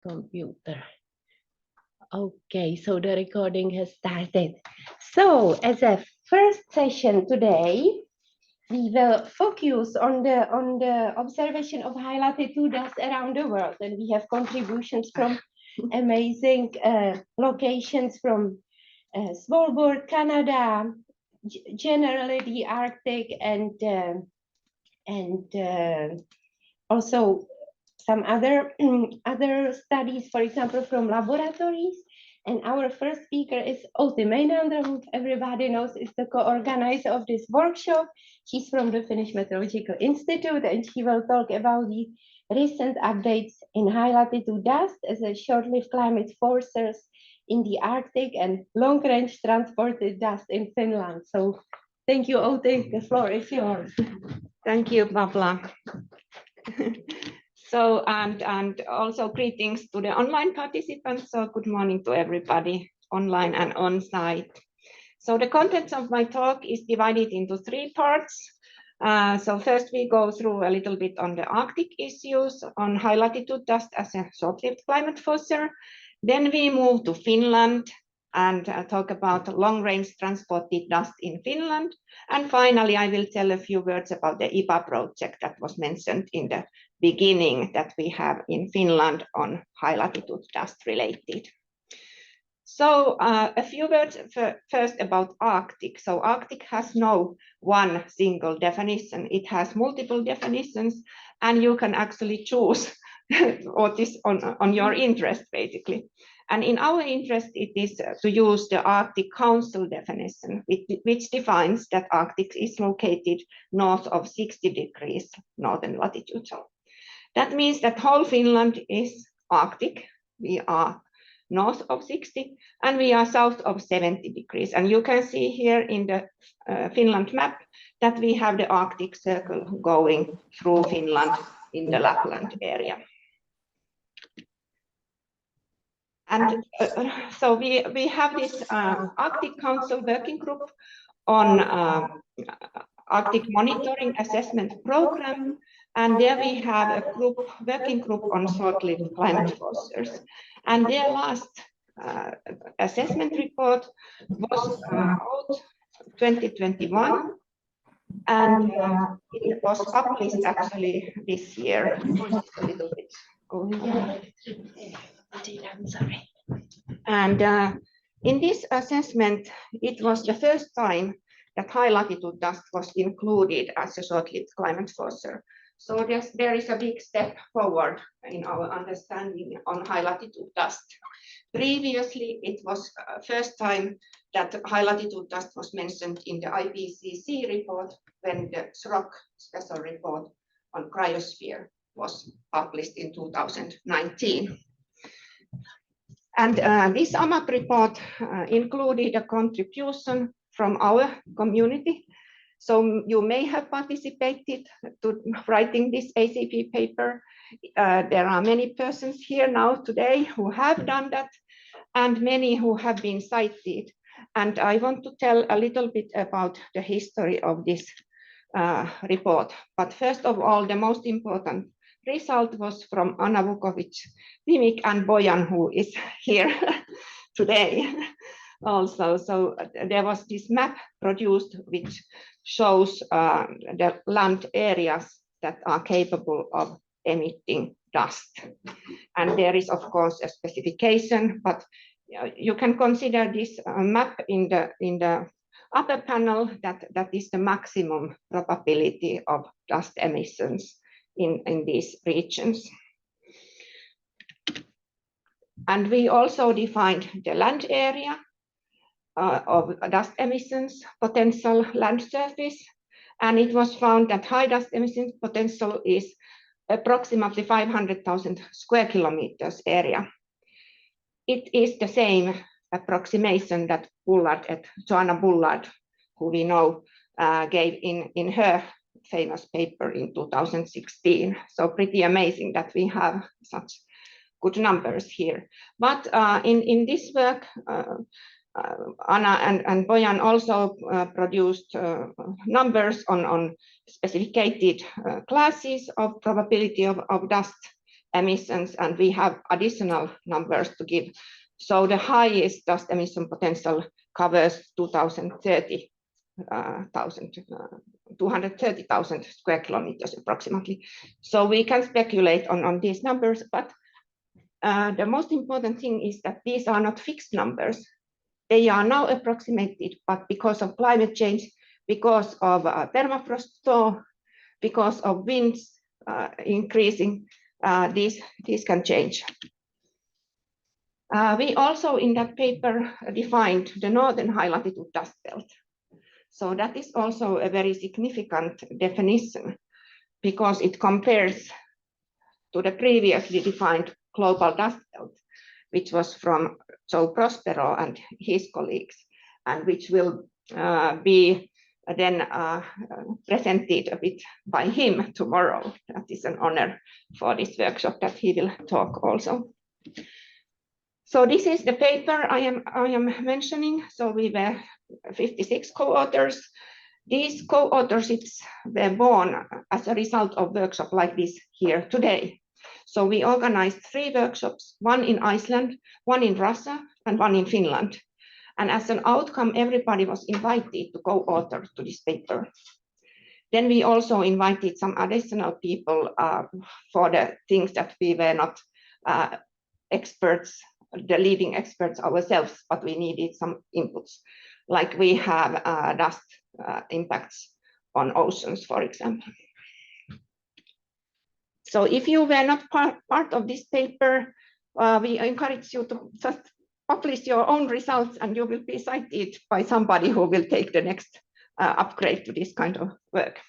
computer. Okay, so the recording has started. So as a first session today, we will focus on the observation of high latitude dust around the world, and we have contributions from amazing locations from Svalbard, Canada, generally the Arctic, and also some other other studies, for example, from laboratories. And our first speaker is Outi Meinander, who everybody knows is the co-organizer of this workshop. She's from the Finnish Meteorological Institute, and she will talk about the recent updates in high latitude dust as a short-lived climate forces in the Arctic and long-range transported dust in Finland. So thank you, Outi. The floor is yours. Thank you, Pavla. So, and also greetings to the online participants. So good morning to everybody online and on site. So the contents of my talk is divided into 3 parts. So first we go through a little bit on the Arctic issues, on high latitude dust as a short-lived climate forcer. Then we move to Finland and talk about long-range transported dust in Finland. And finally, I will tell a few words about the IPA project that was mentioned in the beginning that we have in Finland on high latitude dust related. So a few words first about Arctic. So Arctic has no one single definition. It has multiple definitions, and you can actually choose what is on your interest, basically. And in our interest, it is to use the Arctic Council definition, which defines that Arctic is located north of 60 degrees northern latitude. So that means that whole Finland is Arctic. We are north of 60, and we are south of 70 degrees. And you can see here in the Finland map that we have the Arctic Circle going through Finland in the Lapland area. And so we have this Arctic Council working group on Arctic Monitoring Assessment Program, and there we have a working group on short-lived climate forcers. And their last assessment report was out 2021, and it was published actually this year. A little bit going on. I'm sorry. And in this assessment, it was the first time that high latitude dust was included as a short-lived climate forcer. So there is a big step forward in our understanding on high latitude dust. Previously, it was first time that high latitude dust was mentioned in the IPCC report when the SROC special report on cryosphere was published in 2019. And this AMAP report included a contribution from our community. So you may have participated to writing this ACP paper. There are many persons here now today who have done that, and many who have been cited. And I want to tell a little bit about the history of this report. But first of all, the most important result was from Anna Vukovic, Dimik, and Bojan, who is here today also. So there was this map produced which shows the land areas that are capable of emitting dust. And there is, of course, a specification, but you can consider this map in the upper panel that is the maximum probability of dust emissions in these regions. And we also defined the land area of dust emissions, potential land surface, and it was found that high dust emissions potential is approximately 500,000 square kilometers area. It is the same approximation that Joanna Bullard, who we know, gave in her famous paper in 2016. So pretty amazing that we have such good numbers here. But in this work, Anna and Bojan also produced numbers on specified classes of probability of dust emissions, and we have additional numbers to give. So the highest dust emission potential covers 230,000 square kilometers approximately. So we can speculate on these numbers, but the most important thing is that these are not fixed numbers. They are now approximated, but because of climate change, because of permafrost thaw, because of winds increasing, these can change. We also in that paper defined the northern high latitude dust belt. So that is also a very significant definition because it compares to the previously defined global dust belt, which was from Joe Prospero and his colleagues, and which will be then presented a bit by him tomorrow. That is an honor for this workshop that he will talk also. So this is the paper I am mentioning. So we were 56 co-authors. These co-authorships were born as a result of workshop like this here today. So we organized 3 workshops, one in Iceland, one in Russia, and one in Finland. And as an outcome, everybody was invited to co-author to this paper. Then we also invited some additional people for the things that we were not experts, the leading experts ourselves, but we needed some inputs. Like we have dust impacts on oceans, for example. So if you were not part of this paper, we encourage you to just publish your own results and you will be cited by somebody who will take the next upgrade to this kind of work.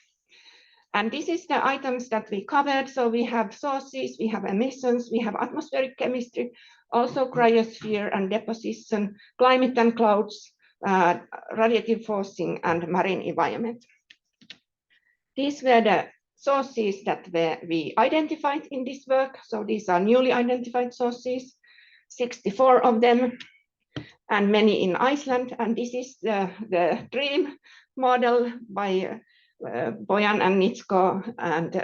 And this is the items that we covered. So we have sources, we have emissions, we have atmospheric chemistry, also cryosphere and deposition, climate and clouds, radiative forcing, and marine environment. These were the sources that we identified in this work. So these are newly identified sources, 64 of them, and many in Iceland. And this is the dream model by Bojan and Nitsko, and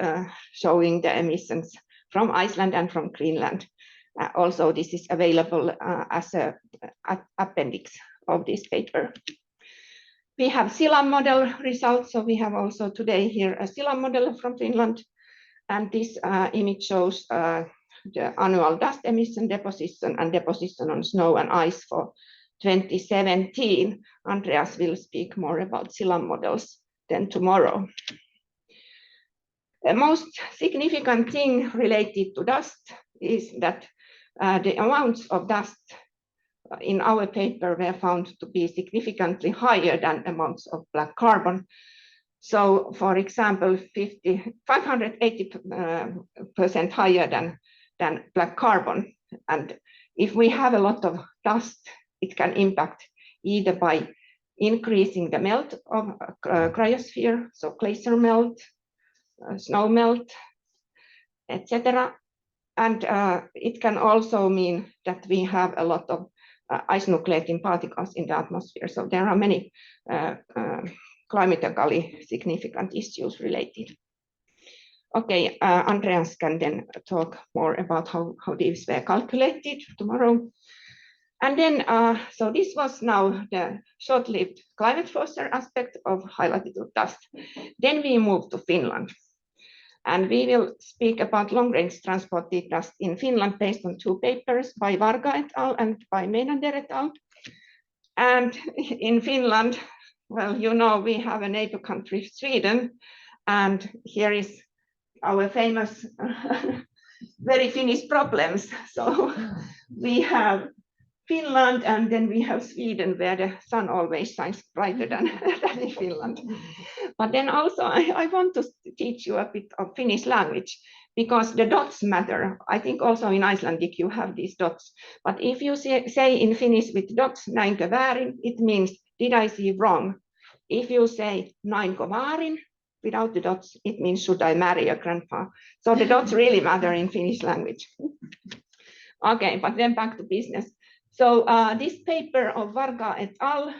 showing the emissions from Iceland and from Greenland. Also, this is available as an appendix of this paper. We have SILAM model results, so we have also today here a SILAM model from Finland, and this image shows the annual dust emission deposition and deposition on snow and ice for 2017. Andreas will speak more about SILAM models then tomorrow. The most significant thing related to dust is that the amounts of dust in our paper were found to be significantly higher than amounts of black carbon. So, for example, 580% higher than black carbon. And if we have a lot of dust, it can impact either by increasing the melt of cryosphere, so glacier melt, snow melt, etc. And it can also mean that we have a lot of ice nucleating particles in the atmosphere. So there are many climatically significant issues related. Okay, Andreas can then talk more about how these were calculated tomorrow. And then, so this was now the short-lived climate forcer aspect of high latitude dust. Then we move to Finland. And we will speak about long-range transported dust in Finland based on 2 papers by Varga et al. And by Meinander et al. And in Finland, well, you know, we have a neighbor country, Sweden, and here is our famous very Finnish problems. So we have Finland, and then we have Sweden, where the sun always shines brighter than in Finland. But then also I want to teach you a bit of Finnish language, because the dots matter. I think also in Icelandic you have these dots. But if you say in Finnish with dots, näinkö väärin, it means, did I see wrong? If you say näinkö väärin, without the dots, it means, should I marry a grandpa? So the dots really matter in Finnish language. Okay, but then back to business. So this paper of Varga et al.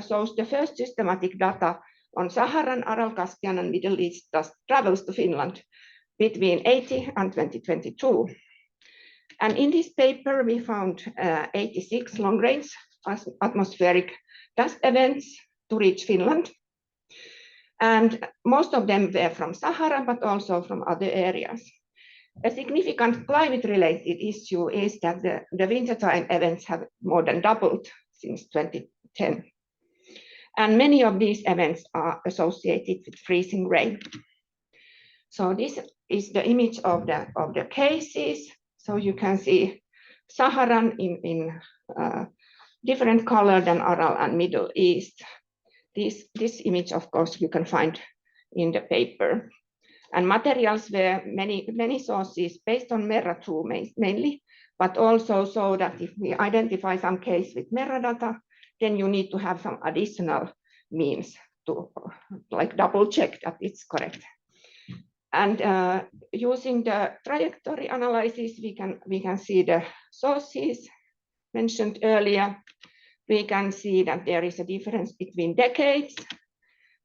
Shows the first systematic data on Saharan, Aral, Caspian, and Middle East dust travels to Finland. between 80 and 2022. And in this paper, we found 86 long-range atmospheric dust events to reach Finland. And most of them were from Sahara, but also from other areas. A significant climate-related issue is that the wintertime events have more than doubled since 2010. And many of these events are associated with freezing rain. So this is the image of the cases. So you can see Saharan in different color than Aral and Middle East. This image, of course, you can find in the paper. And materials were many sources based on MERRA2 mainly, but also so that if we identify some case with MERRA data, then you need to have some additional means to like double check that it's correct. And using the trajectory analysis, we can see the sources mentioned earlier. We can see that there is a difference between decades.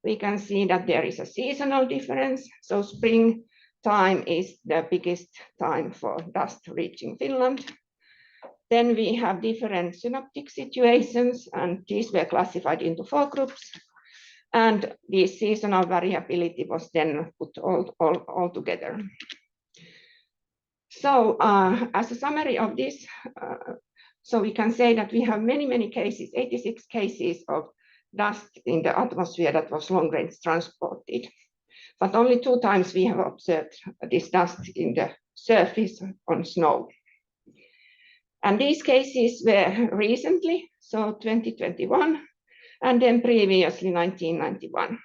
We can see that there is a seasonal difference. So spring time is the biggest time for dust reaching Finland. Then we have different synoptic situations, and these were classified into 4 groups. And the seasonal variability was then put all together. So as a summary of this, so we can say that we have many cases, 86 cases of dust in the atmosphere that was long-range transported. But only 2 times we have observed this dust in the surface on snow. And these cases were recently, so 2021, and then previously 1991.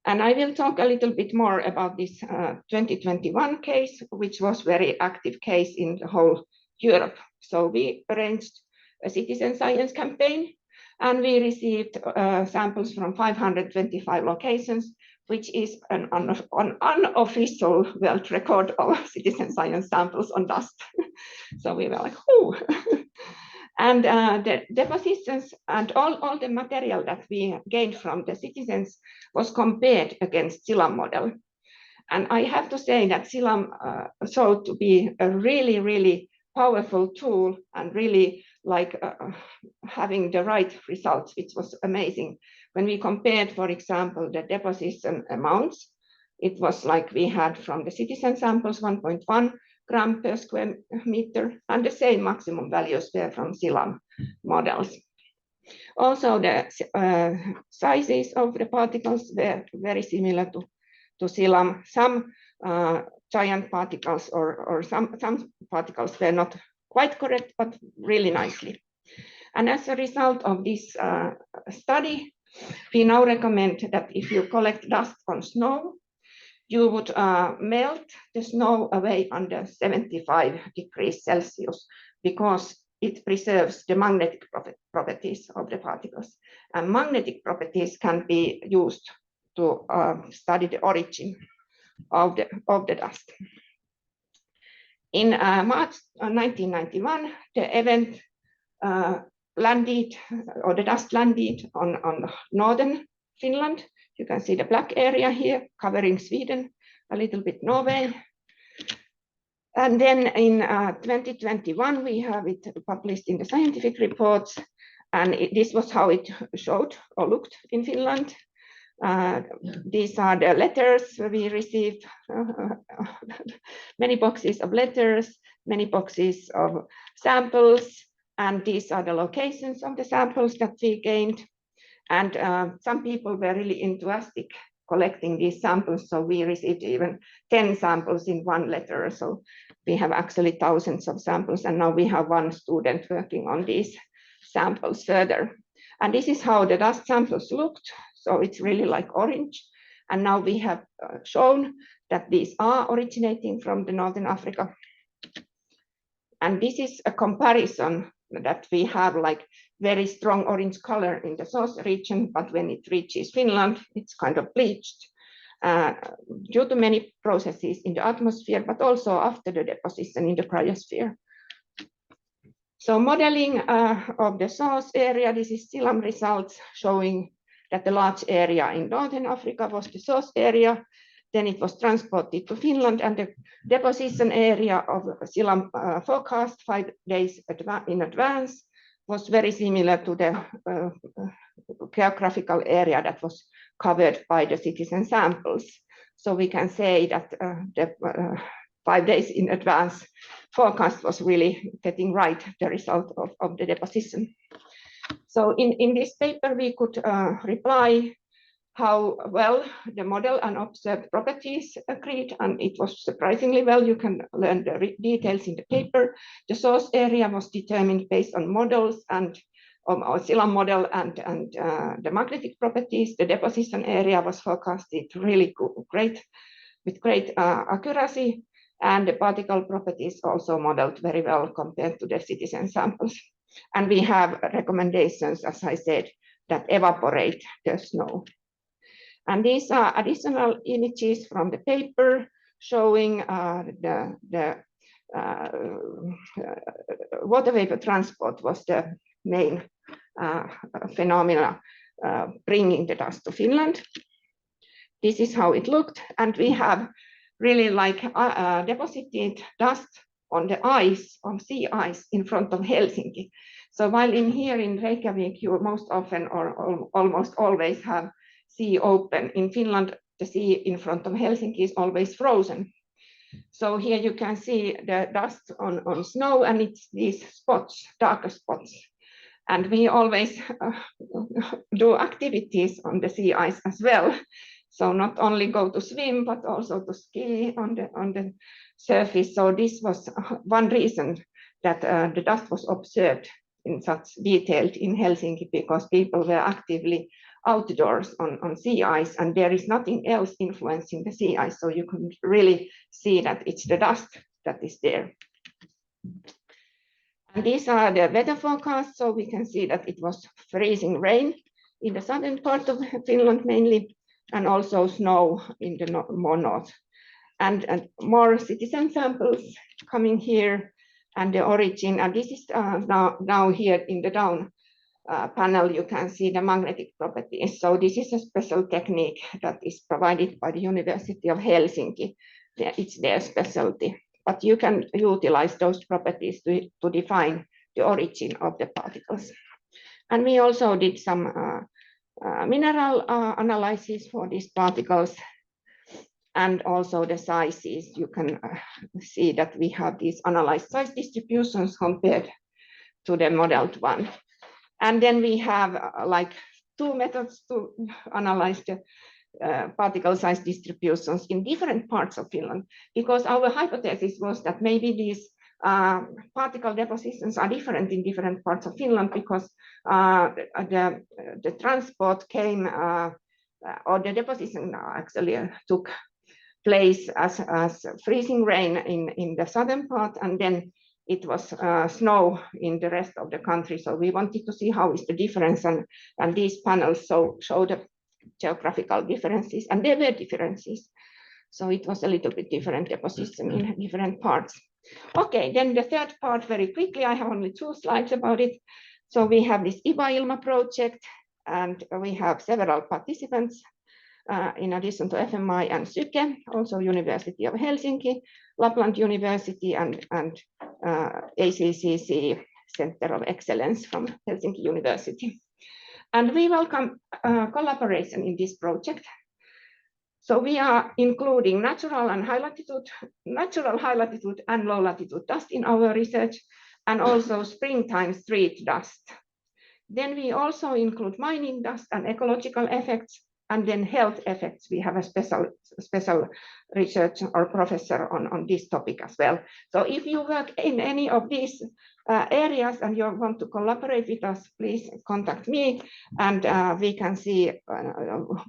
And I will talk a little bit more about this 2021 case, which was very active case in the whole Europe. So we arranged a citizen science campaign, and we received samples from 525 locations, which is an unofficial world record of citizen science samples on dust. So we were like, oh. And the depositions and all the material that we gained from the citizens was compared against SILAM model. And I have to say that SILAM showed to be a really powerful tool and really like having the right results, which was amazing. When we compared, for example, the deposition amounts, it was like we had from the citizen samples 1.1 gram per square meter, and the same maximum values were from SILAM models. Also, the sizes of the particles were very similar to SILAM. Some giant particles or some particles were not quite correct, but really nicely. And as a result of this study, we now recommend that if you collect dust on snow, you would melt the snow away under 75 degrees Celsius because it preserves the magnetic properties of the particles. And magnetic properties can be used to study the origin of the dust. In March 1991, the event landed, or the dust landed on northern Finland. You can see the black area here covering Sweden, a little bit Norway. And then in 2021, we have it published in the scientific reports. And this was how it showed or looked in Finland. These are the letters we received, many boxes of letters, many boxes of samples, and these are the locations of the samples that we gained. And some people were really enthusiastic collecting these samples, so we received even 10 samples in one letter. So we have actually thousands of samples, and now we have one student working on these samples further. And this is how the dust samples looked. So it's really like orange. And now we have shown that these are originating from the Northern Africa. And this is a comparison that we have like very strong orange color in the source region, but when it reaches Finland, it's kind of bleached due to many processes in the atmosphere, but also after the deposition in the cryosphere. So modeling of the source area, this is SILAM results showing that the large area in Northern Africa was the source area. Then it was transported to Finland, and the deposition area of Silam forecast 5 days in advance was very similar to the geographical area that was covered by the citizen samples. So we can say that the 5 days in advance forecast was really getting right, the result of the deposition. So in this paper, we could reply how well the model and observed properties agreed, and it was surprisingly well. You can learn the details in the paper. The source area was determined based on models and our Silam model and the magnetic properties. The deposition area was forecasted really great, with great accuracy, and the particle properties also modeled very well compared to the citizen samples. And we have recommendations, as I said, that evaporate the snow. And these are additional images from the paper showing the water vapor transport was the main phenomena bringing the dust to Finland. This is how it looked, and we have really like deposited dust on the ice, on sea ice in front of Helsinki. So while here in Reykjavik, you most often or almost always have sea open, in Finland, the sea in front of Helsinki is always frozen. So here you can see the dust on snow, and it's these spots, darker spots. And we always do activities on the sea ice as well. So not only go to swim, but also to ski on the surface. So this was one reason that the dust was observed in such detail in Helsinki, because people were actively outdoors on sea ice, and there is nothing else influencing the sea ice. So you can really see that it's the dust that is there. And these are the weather forecasts. So we can see that it was freezing rain in the southern part of Finland mainly, and also snow in the more north. And more citizen samples coming here, and the origin. And this is now here in the down panel, you can see the magnetic properties. So this is a special technique that is provided by the University of Helsinki. It's their specialty, but you can utilize those properties to define the origin of the particles. And we also did some mineral analysis for these particles, and also the sizes. You can see that we have these analyzed size distributions compared to the modeled one. And then we have like 2 methods to analyze the particle size distributions in different parts of Finland, because our hypothesis was that maybe these particle depositions are different in different parts of Finland, because the transport came, or the deposition actually took place as freezing rain in the southern part, and then it was snow in the rest of the country. So we wanted to see how is the difference, and these panels show the geographical differences, and there were differences. So it was a little bit different deposition in different parts. Okay, then the third part very quickly. I have only 2 slides about it. So we have this IBA-ILMA project, and we have several participants. In addition to FMI and Syke, also University of Helsinki, Lapland University, and ACCC Center of Excellence from Helsinki University. And we welcome collaboration in this project. So we are including natural high latitude and low latitude dust in our research, and also springtime street dust. Then we also include mining dust and ecological effects, and then health effects. We have a special research or professor on this topic as well. So if you work in any of these areas and you want to collaborate with us, please contact me, and we can see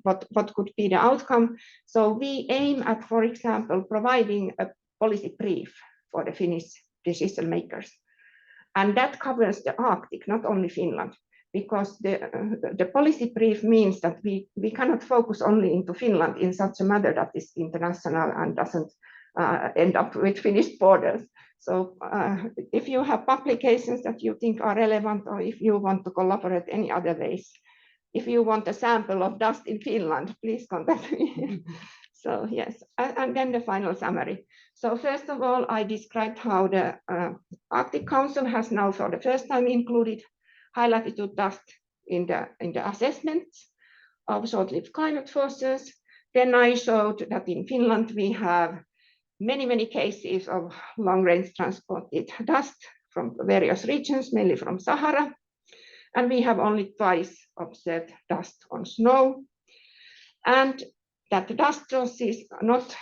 what could be the outcome. So we aim at, for example, providing a policy brief for the Finnish decision makers. And that covers the Arctic, not only Finland, because the policy brief means that we cannot focus only into Finland in such a matter that is international and doesn't end up with Finnish borders. So if you have publications that you think are relevant, or if you want to collaborate any other ways, if you want a sample of dust in Finland, please contact me. So yes, and then the final summary. So first of all, I described how the Arctic Council has now for the first time included high latitude dust in the assessments of short-lived climate forces. Then I showed that in Finland we have many cases of long-range transported dust from various regions, mainly from Sahara. And we have only twice observed dust on snow. And that the dust sources are not,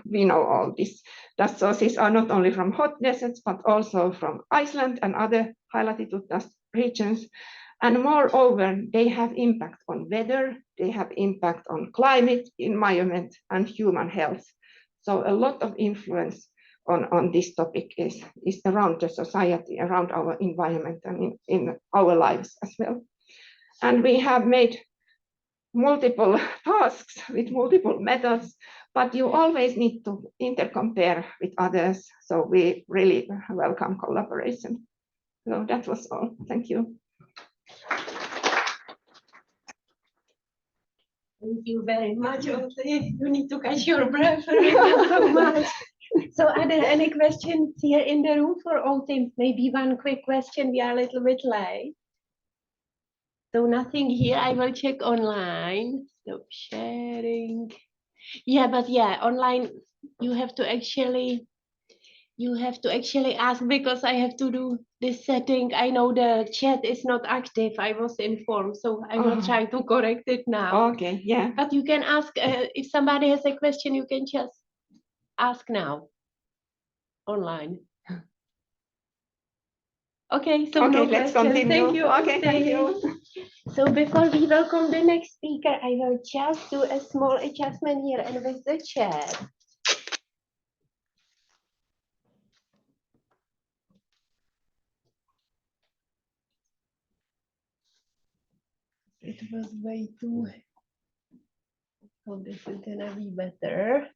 we know all these dust sources are not only from hot deserts, but also from Iceland and other high latitude dust regions. And moreover, they have impact on weather, they have impact on climate, environment, and human health. So a lot of influence on this topic is around the society, around our environment, and in our lives as well. And we have made multiple tasks with multiple methods, but you always need to intercompare with others. So we really welcome collaboration. So that was all. Thank you. Thank you very much. You need to catch your breath so much. So are there any questions here in the room for Tim? Maybe one quick question. We are a little bit late. So nothing here. I will check online. Stop sharing. Yeah, but yeah, online you have to actually ask, because I have to do this setting. I know the chat is not active. I was informed, so I will try to correct it now. Okay, yeah. But you can ask if somebody has a question. You can just ask now online. Okay, so okay, no let's question. continue. Thank you. Okay, thank you. So before we welcome the next speaker, I will just do a small adjustment here and with the chat. It was way too. Oh, this is gonna be better.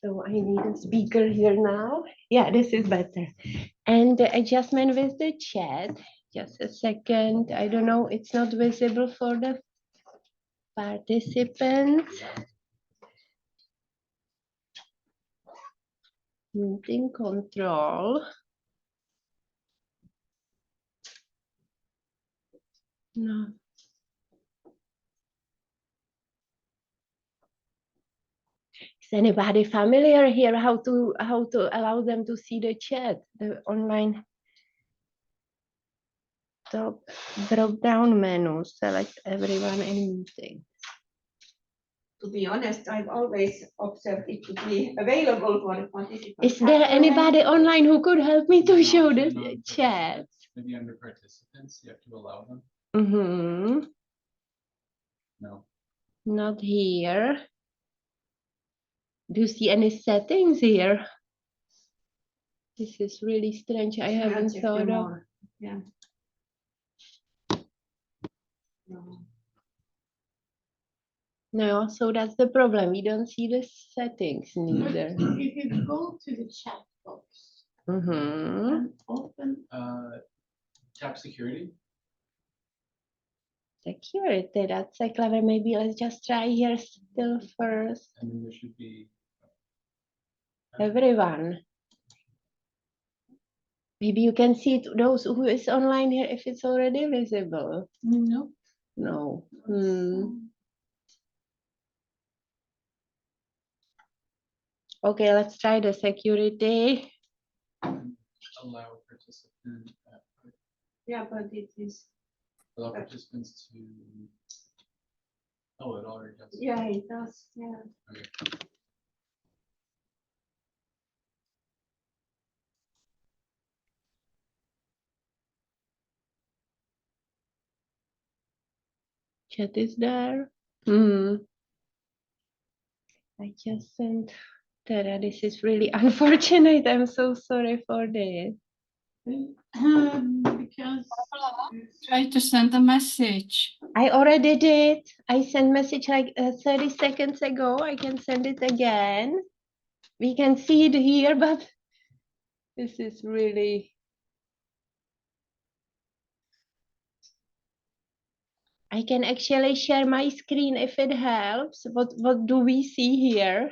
So I need a speaker here now. Yeah, this is better. And the adjustment with the chat. Just a second. I don't know. It's not visible for the participants. Meeting control. No. Is anybody familiar here how to allow them to see the chat, the online drop down menu? Select everyone in meeting. To be honest, I've always observed it to be available for the participants. Is there anybody online who could help me to show the chat? Maybe under participants, you have to allow them. Mm-hmm. No. Not here. Do you see any settings here? This is really strange. I haven't thought of. Yeah. No, so that's the problem. We don't see the settings neither. If you go to the chat box and open Tap security. Security, that's a clever. Maybe let's just try here still first. And then there should be Everyone. Maybe you can see it, those who is online here if it's already visible. no. No. Okay, let's try the security. allow participant. Yeah, but it is. Allow participants to. Oh, it already does. Yeah, it does. Yeah. Okay. Chat is there. I just sent Tara. This is really unfortunate. I'm so sorry for this. Because try to send a message. I already did. I sent message like 30 seconds ago. I can send it again. We can see it here, but this is really. I can actually share my screen if it helps. What do we see here?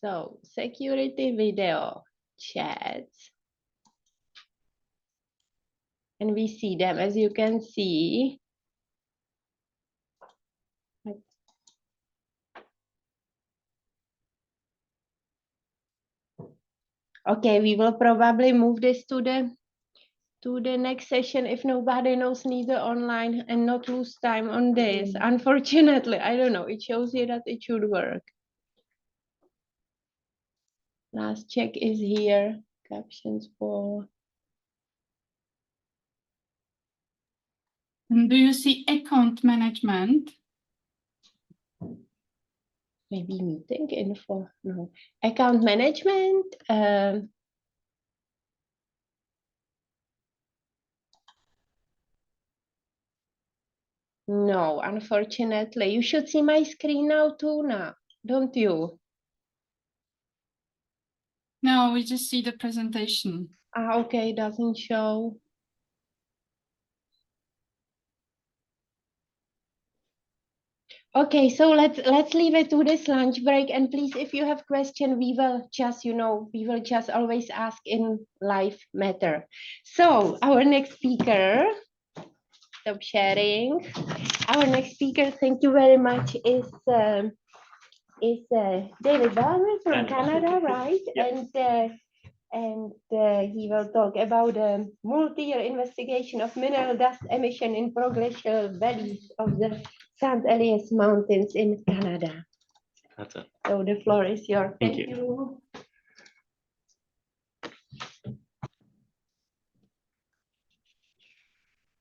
So security video chats. And we see them, as you can see. Okay, we will probably move this to the next session if nobody knows neither online and not lose time on this. Unfortunately, I don't know. It shows you that it should work. Last check is here. Captions for. And do you see account management? Maybe meeting info. No. Account management. No, unfortunately. You should see my screen now too now, don't you? No, we just see the presentation. Ah, okay, doesn't show. Okay, so let's leave it to this lunch break, and please, if you have question, we will just always ask in live matter. So our next speaker, stop sharing. Our next speaker, thank you very much, is David Bellamy from Canada, right? Yep. And he will talk about the multi-year investigation of mineral dust emission in progressive valleys of the St. Elias Mountains in Canada. That's it. So the floor is yours. Thank you.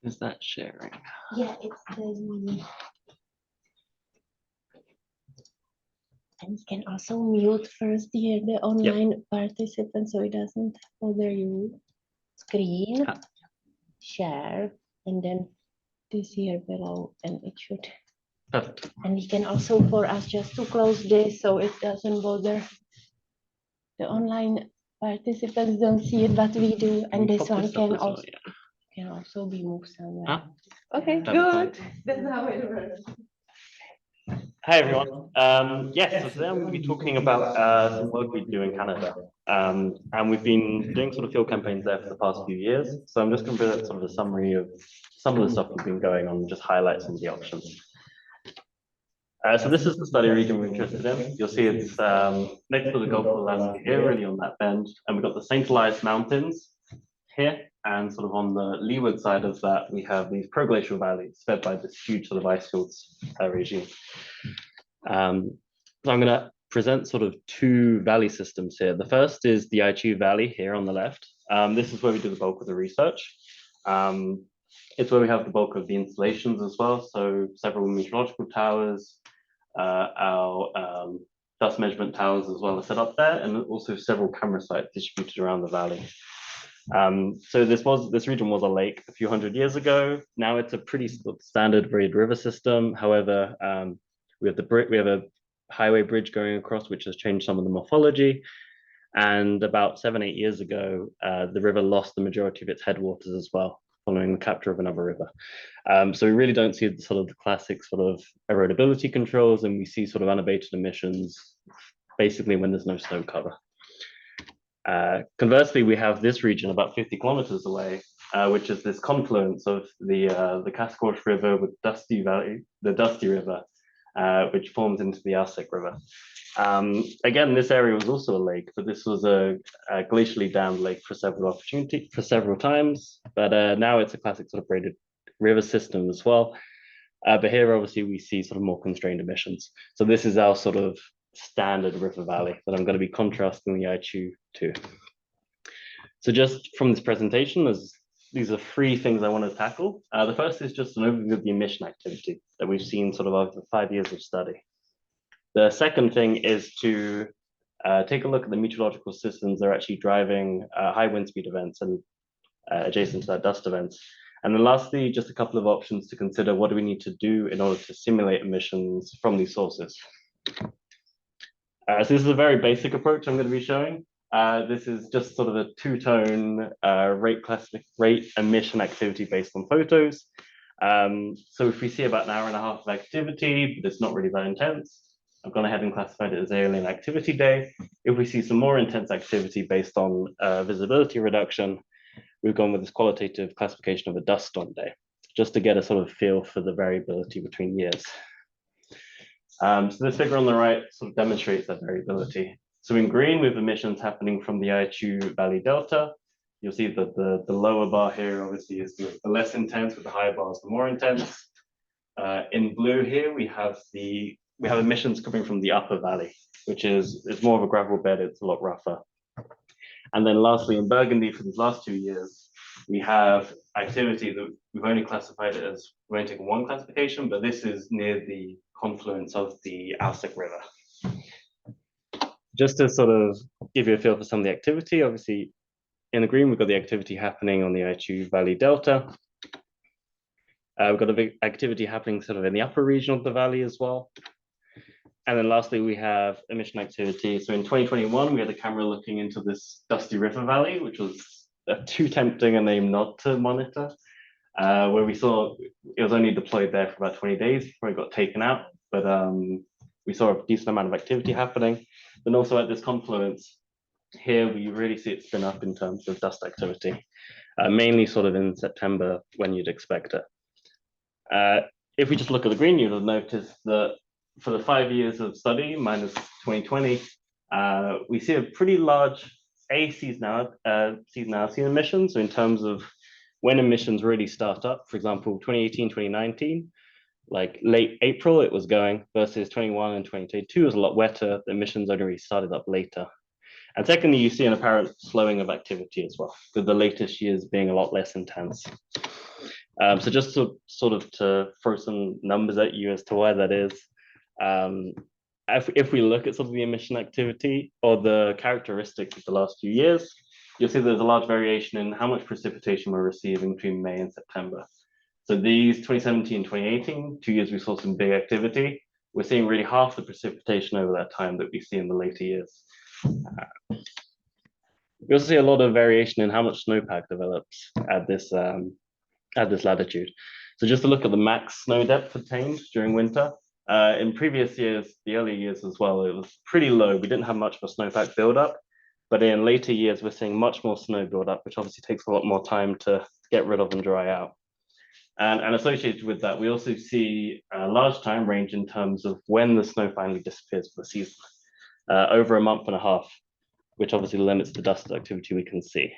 Is that sharing? Yeah, it's the. And you can also mute first here the online participant so it doesn't bother you. Screen, share, and then this here below, and it should. Perfect. And we can also for us just to close this so it doesn't bother the online participants don't see it, but we do, and this one can also be moved somewhere. Okay, good. That's how it works. Hi everyone. Yes, so today I'm going to be talking about some work we do in Canada. And we've been doing sort of field campaigns there for the past few years. So I'm just going to present sort of a summary of some of the stuff we've been going on, and just highlight some of the options. So this is the study region we're interested in. You'll see it's next to the Gulf of Alaska here, really on that bend. And we've got the St. Elias Mountains here. And sort of on the leeward side of that, we have these proglacial valleys fed by this huge sort of ice fields regime. So I'm going to present sort of two valley systems here. The first is the HLD Valley here on the left. This is where we do the bulk of the research. It's where we have the bulk of the installations as well. So several meteorological towers, our dust measurement towers as well are set up there, and also several camera sites distributed around the valley. So this region was a lake a few hundred years ago. Now it's a pretty standard braided river system. However, we have a highway bridge going across, which has changed some of the morphology. And about 7-8 years ago, the river lost the majority of its headwaters as well, following the capture of another river. So we really don't see the classic sort of erodibility controls, and we see sort of unabated emissions basically when there's no snow cover. Conversely, we have this region about 50 kilometers away, which is this confluence of the Cascoche River with the Dusty River, which forms into the Alsek River. Again, this area was also a lake, but this was a glacially dammed lake for several times. But now it's a classic sort of braided river system as well. But here, obviously, we see sort of more constrained emissions. So this is our sort of standard river valley that I'm going to be contrasting the HLD to. So just from this presentation, these are 3 things I want to tackle. The first is just an overview of the emission activity that we've seen sort of over 5 years of study. The second thing is to take a look at the meteorological systems that are actually driving high wind speed events and adjacent to that dust events. And then lastly, just a couple of options to consider. What do we need to do in order to simulate emissions from these sources? So this is a very basic approach I'm going to be showing. This is just sort of a two-tone rate emission activity based on photos. So if we see about an hour and a half of activity, but it's not really that intense, I've gone ahead and classified it as alien activity day. If we see some more intense activity based on visibility reduction, we've gone with this qualitative classification of a dust storm day, just to get a sort of feel for the variability between years. So this figure on the right sort of demonstrates that variability. So in green, we have emissions happening from the Aichu Valley Delta. You'll see that the lower bar here obviously is the less intense, with the higher bars the more intense. In blue here, we have emissions coming from the upper valley, which is more of a gravel bed, it's a lot rougher. And then lastly, in burgundy for these last 2 years, we have activity that we've only classified it as, we're only taking one classification, but this is near the confluence of the Alsek River. Just to sort of give you a feel for some of the activity, obviously in the green, we've got the activity happening on the Aichu Valley Delta. We've got a big activity happening sort of in the upper region of the valley as well. And then lastly, we have emission activity. So in 2021, we had a camera looking into this dusty river valley, which was too tempting a name not to monitor, where we saw it was only deployed there for about 20 days before it got taken out. But we saw a decent amount of activity happening. And also at this confluence, here we really see it spin up in terms of dust activity, mainly sort of in September when you'd expect it. If we just look at the green, you'll notice that for the 5 years of study, minus 2020, we see a pretty large seasonality in emissions. So in terms of when emissions really start up, for example, 2018, 2019, like late April it was going, versus 21 and 2022 was a lot wetter. The emissions only really started up later. And secondly, you see an apparent slowing of activity as well, with the latest years being a lot less intense. So just to sort of to throw some numbers at you as to why that is, if we look at some of the emission activity or the characteristics of the last few years, you'll see there's a large variation in how much precipitation we're receiving between May and September. So these 2017, 2018, 2 years we saw some big activity. We're seeing really half the precipitation over that time that we see in the later years. We also see a lot of variation in how much snowpack develops at this latitude. So just to look at the max snow depth attained during winter, in previous years, the early years as well, it was pretty low. We didn't have much of a snowpack buildup, but in later years, we're seeing much more snow buildup, which obviously takes a lot more time to get rid of and dry out. And associated with that, we also see a large time range in terms of when the snow finally disappears for the season, over a month and a half, which obviously limits the dust activity we can see.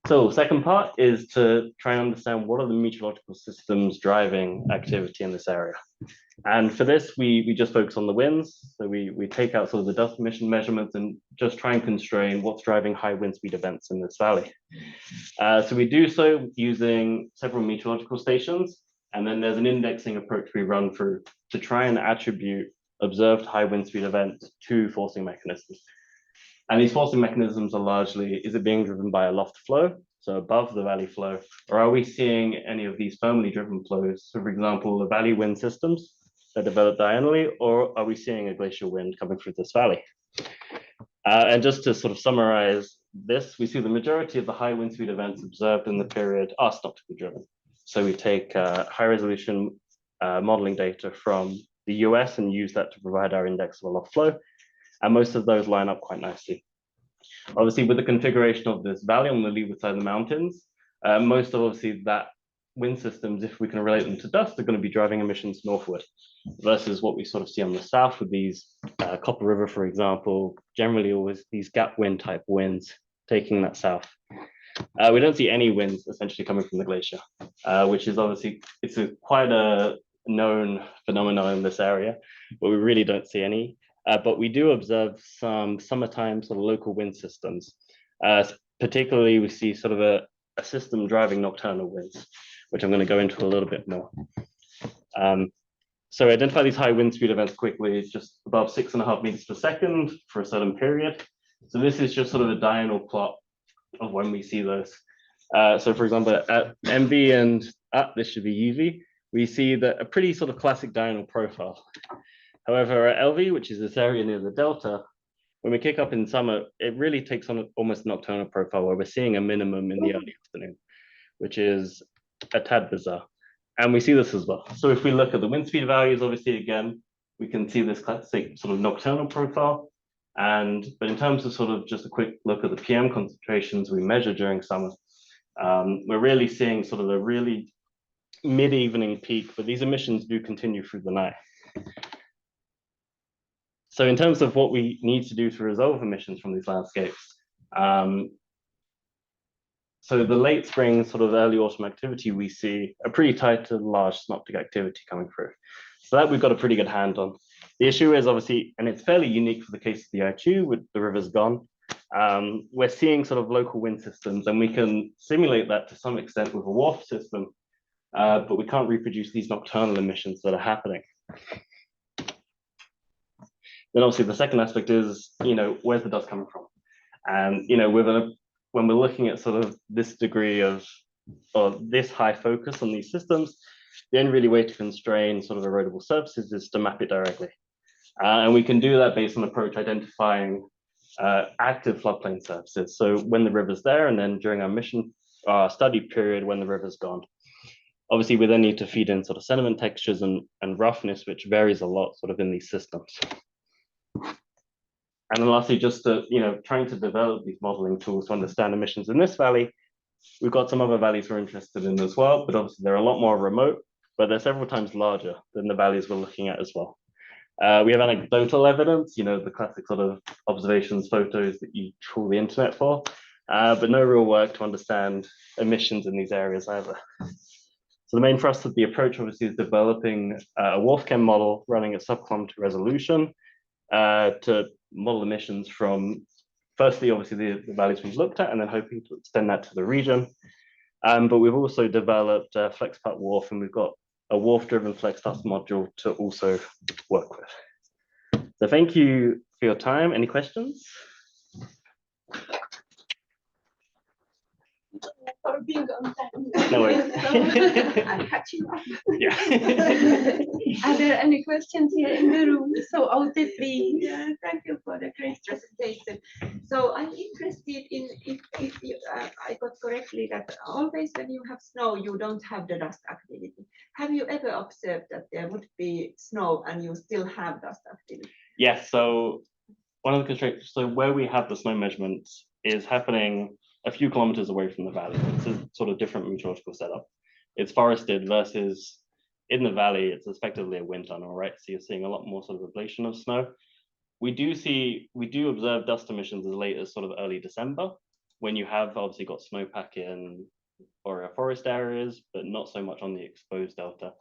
So second part is to try and understand what are the meteorological systems driving activity in this area. And for this, we just focus on the winds. So we take out sort of the dust emission measurements and just try and constrain what's driving high wind speed events in this valley. So we do so using several meteorological stations. And then there's an indexing approach we run through to try and attribute observed high wind speed events to forcing mechanisms. And these forcing mechanisms are largely, is it being driven by a loft flow, so above the valley flow, or are we seeing any of these firmly driven flows? So for example, the valley wind systems that develop diagonally, or are we seeing a glacial wind coming through this valley? And just to sort of summarize this, we see the majority of the high wind speed events observed in the period are synoptically driven. So we take high resolution modeling data from the US and use that to provide our index of a loft flow. And most of those line up quite nicely. Obviously, with the configuration of this valley on the leeward side of the mountains, most of obviously that wind systems, if we can relate them to dust, are going to be driving emissions northward, versus what we sort of see on the south with these Copper River, for example, generally always these gap wind type winds taking that south. We don't see any winds essentially coming from the glacier, which is obviously, it's quite a known phenomenon in this area, but we really don't see any. But we do observe some summertime sort of local wind systems. Particularly, we see sort of a system driving nocturnal winds, which I'm going to go into a little bit more. So identify these high wind speed events quickly, just above 6.5 meters per second for a certain period. So this is just sort of a diurnal plot of when we see those. So for example, at MV and this should be UV, we see that a pretty sort of classic diurnal profile. However, at LV, which is this area near the delta, when we kick up in summer, it really takes on almost nocturnal profile where we're seeing a minimum in the early afternoon, which is a tad bizarre. And we see this as well. So if we look at the wind speed values, obviously, again, we can see this classic sort of nocturnal profile. But in terms of sort of just a quick look at the PM concentrations we measure during summer, we're really seeing sort of a really mid-evening peak, but these emissions do continue through the night. So in terms of what we need to do to resolve emissions from these landscapes, so the late spring, sort of early autumn activity, we see a pretty tight and large synoptic activity coming through. So that we've got a pretty good hand on. The issue is obviously, and it's fairly unique for the case of the ITU with the rivers gone, we're seeing sort of local wind systems, and we can simulate that to some extent with a WRF system, but we can't reproduce these nocturnal emissions that are happening. Then obviously the second aspect is, where's the dust coming from? And, when we're looking at sort of this degree of, or this high focus on these systems, the only really way to constrain sort of erodible surfaces is to map it directly. And we can do that based on approach identifying active floodplain surfaces. So when the river's there, and then during our mission study period, when the river's gone. Obviously, we then need to feed in sort of sediment textures and roughness, which varies a lot sort of in these systems. And then lastly, just to, trying to develop these modeling tools to understand emissions in this valley. We've got some other valleys we're interested in as well, but obviously they're a lot more remote, but they're several times larger than the valleys we're looking at as well. We have anecdotal evidence, the classic sort of observations, photos that you trawl the internet for, but no real work to understand emissions in these areas either. So the main thrust of the approach obviously is developing a WRF-Chem model running at sub-kilometer resolution to model emissions from, firstly, obviously the valleys we've looked at, and then hoping to extend that to the region. But we've also developed FlexPart WRF, and we've got a WRF-driven flex dust module to also work with. So thank you for your time. Any questions? For being on time. No worries. I'm catching up. Yeah. Are there any questions here in the room? So Ote, please. Yeah, thank you for the great presentation. So I'm interested in if you, I got correctly that always when you have snow, you don't have the dust activity. Have you ever observed that there would be snow and you still have dust activity? Yes. So one of the constraints, so where we have the snow measurements is happening a few kilometers away from the valley. It's a sort of different meteorological setup. It's forested versus in the valley, it's effectively a wind tunnel, right? So you're seeing a lot more sort of ablation of snow. We do observe dust emissions as late as sort of early December, when you have obviously got snowpack in or forest areas, but not so much on the exposed delta.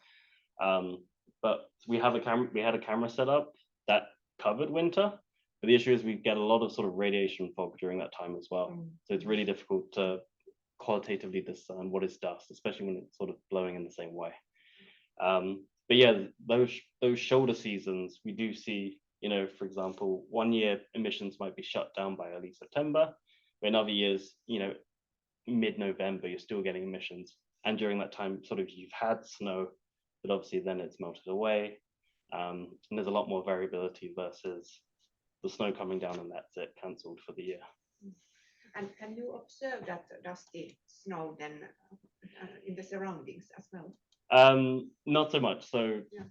But we had a camera set up that covered winter. But the issue is we get a lot of sort of radiation fog during that time as well. So it's really difficult to qualitatively discern what is dust, especially when it's sort of blowing in the same way. But yeah, those shoulder seasons, we do see, for example, one year emissions might be shut down by early September, but in other years, mid-November, you're still getting emissions. And during that time, sort of you've had snow, but obviously then it's melted away. And there's a lot more variability versus the snow coming down and that's it, cancelled for the year. And can you observe that dusty snow then in the surroundings as well? Not so much. So, yeah.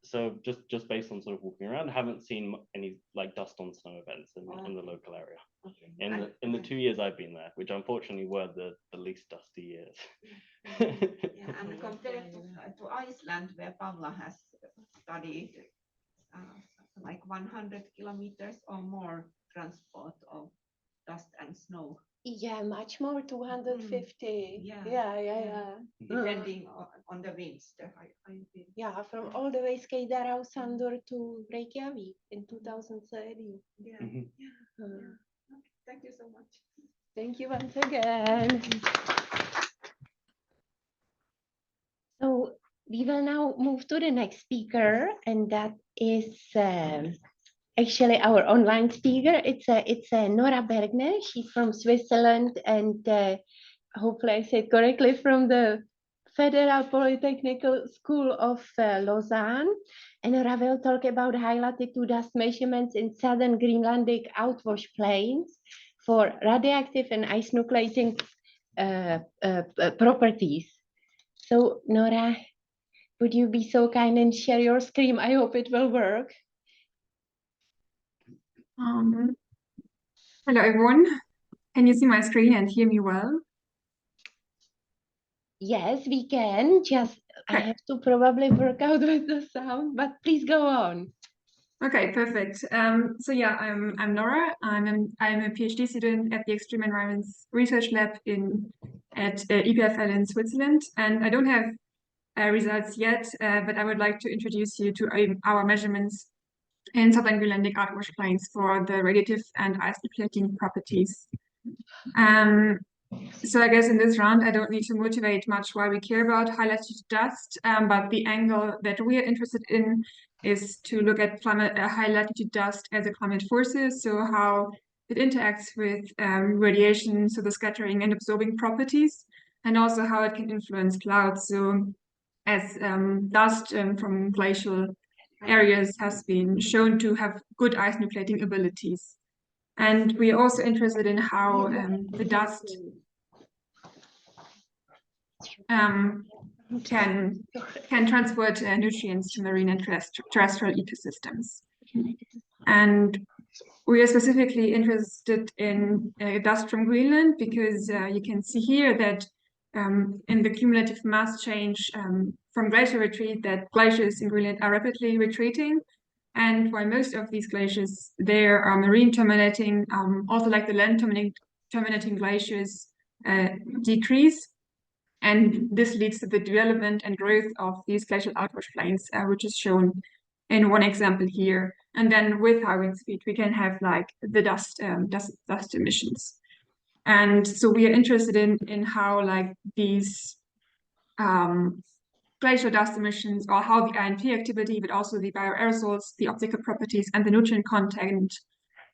So just based on sort of walking around, I haven't seen any like dust on snow events in the local area. Okay. In the 2 years I've been there, which unfortunately were the least dusty years. Yeah, and compared to Iceland, where Pavla has studied like 100 kilometers or more transport of dust and snow. Yeah, much more, 250. Yeah. Depending on the winds. Yeah, from all the way Skeidará, Sandur to Reykjavik in 2030. Yeah. Thank you so much. Thank you once again. So we will now move to the next speaker, and that is actually our online speaker. It's Nora Bergner. She's from Switzerland, and hopefully I said correctly, from the Federal Polytechnical School of Lausanne, and Nora will talk about high latitude dust measurements in southern Greenlandic outwash plains for radioactive and ice nucleating properties. So Nora, would you be so kind and share your screen? I hope it will work. Hello everyone. Can you see my screen and hear me well? Yes, we can. Just I have to probably work out with the sound, but please go on. Okay, perfect. So yeah, I'm Nora. I'm a PhD student at the Extreme Environments Research Lab at EPFL in Switzerland, and I don't have results yet, but I would like to introduce you to our measurements in southern Greenlandic outwash plains for the radiative and ice nucleating properties. So I guess in this round, I don't need to motivate much why we care about high latitude dust, but the angle that we are interested in is to look at high latitude dust as a climate forces, so how it interacts with radiation, so the scattering and absorbing properties, and also how it can influence clouds. So as dust from glacial areas has been shown to have good ice nucleating abilities. And we are also interested in how the dust can transport nutrients to marine and terrestrial ecosystems. And we are specifically interested in dust from Greenland because you can see here that in the cumulative mass change from glacier retreat, that glaciers in Greenland are rapidly retreating. And while most of these glaciers there are marine terminating, also like the land terminating glaciers decrease. And this leads to the development and growth of these glacial outwash plains, which is shown in one example here. And then with high wind speed, we can have like the dust emissions. And so we are interested in how like these glacial dust emissions, or how the INP activity, but also the bioaerosols, the optical properties, and the nutrient content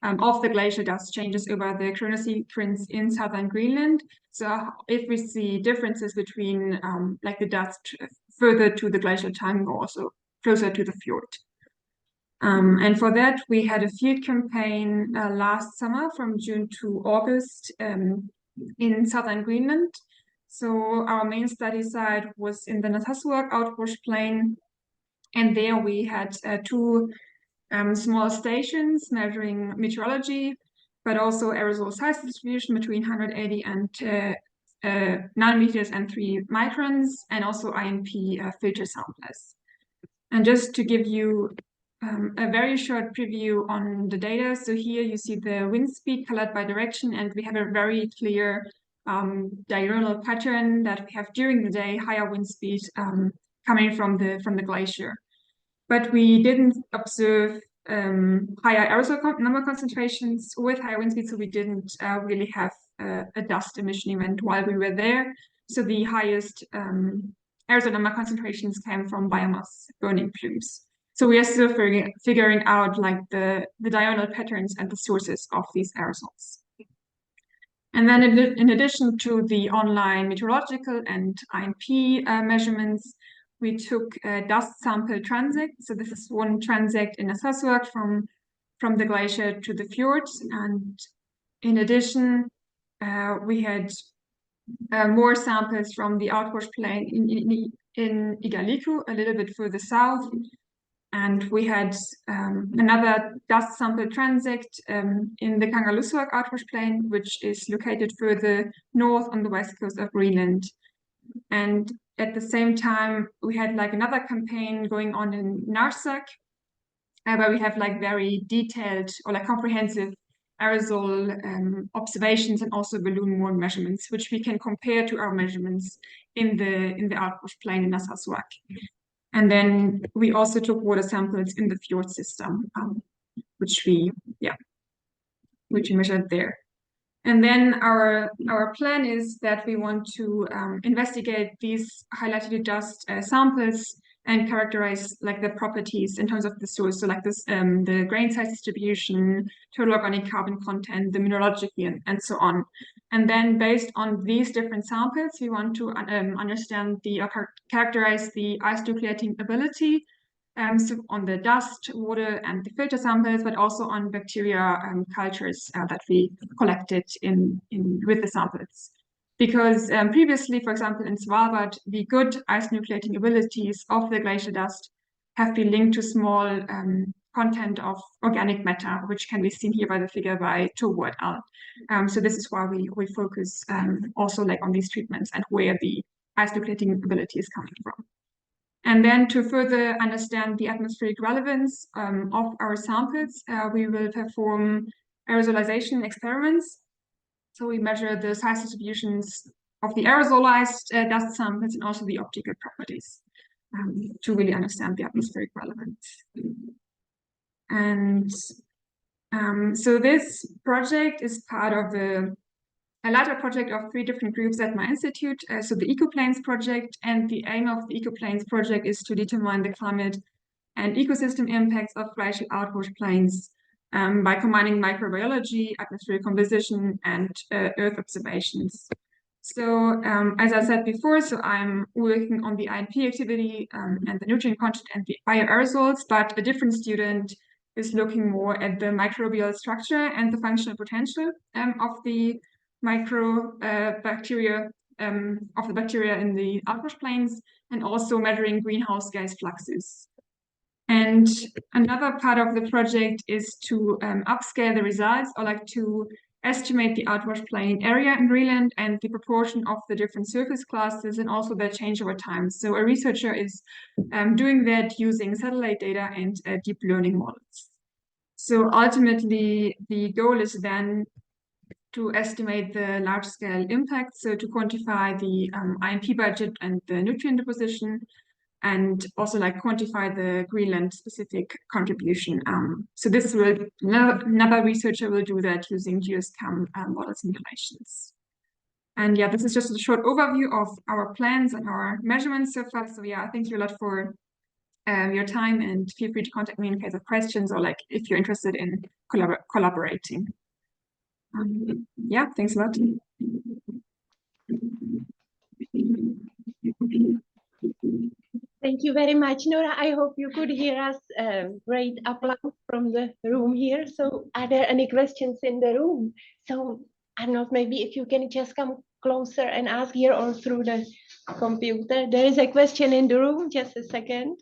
of the glacial dust changes over the chronosequence in southern Greenland. So if we see differences between like the dust further to the glacial tongue, or also closer to the fjord. And for that, we had a field campaign last summer from June to August in southern Greenland. So our main study site was in the Natassuaq outwash plain, and there we had two small stations measuring meteorology, but also aerosol size distribution between 180 and 9 meters and 3 microns, and also INP filter samplers. And just to give you a very short preview on the data. So here you see the wind speed colored by direction, and we have a very clear diurnal pattern that we have during the day, higher wind speed coming from the glacier. But we didn't observe higher aerosol number concentrations with higher wind speed, so we didn't really have a dust emission event while we were there. So the highest aerosol number concentrations came from biomass burning plumes. So we are still figuring out like the diurnal patterns and the sources of these aerosols. And then in addition to the online meteorological and INP measurements, we took a dust sample transect. So this is one transect in Natassuaq from the glacier to the fjords. And in addition, we had more samples from the outwash plain in Igaliku, a little bit further south. And we had another dust sample transect in the Kangerlussuaq outwash plain, which is located further north on the west coast of Greenland. And at the same time, we had like another campaign going on in Narsaq, where we have like very detailed or like comprehensive aerosol observations and also balloon moon measurements, which we can compare to our measurements in the outwash plain in Natassuaq. And then we also took water samples in the fjord system, which we measured there. And then our plan is that we want to investigate these high latitude dust samples and characterize like the properties in terms of the source. So like this, the grain size distribution, total organic carbon content, the mineralogy, and so on. And then based on these different samples, we want to understand characterize the ice nucleating ability. So on the dust, water, and the filter samples, but also on bacteria cultures that we collected with the samples. Because previously, for example, in Svalbard, the good ice nucleating abilities of the glacial dust have been linked to small content of organic matter, which can be seen here by the figure by Tobo et al. So this is why we focus also like on these treatments and where the ice nucleating ability is coming from. And then to further understand the atmospheric relevance of our samples, we will perform aerosolization experiments. So we measure the size distributions of the aerosolized dust samples and also the optical properties to really understand the atmospheric relevance. And so this project is part of a larger project of 3 different groups at my institute. So the Ecoplanes project, and the aim of the Ecoplanes project is to determine the climate and ecosystem impacts of glacial outwash plains by combining microbiology, atmospheric composition, and Earth observations. So as I said before, so I'm working on the INP activity and the nutrient content and the bioaerosols, but a different student is looking more at the microbial structure and the functional potential of the bacteria in the outwash plains, and also measuring greenhouse gas fluxes. And another part of the project is to upscale the results, or like to estimate the outwash plain area in Greenland and the proportion of the different surface classes, and also their change over time. So a researcher is doing that using satellite data and deep learning models. So ultimately, the goal is then to estimate the large-scale impact, so to quantify the INP budget and the nutrient deposition, and also like quantify the Greenland-specific contribution. So this will, another researcher will do that using GeoSCAM model simulations. And yeah, this is just a short overview of our plans and our measurements so far. So yeah, thank you a lot for your time, and feel free to contact me in case of questions, or like if you're interested in collaborating. Yeah, thanks a lot. Thank you very much, Nora. I hope you could hear us. Great applause from the room here. So are there any questions in the room? So I'm not, maybe if you can just come closer and ask here or through the computer. There is a question in the room, just a second.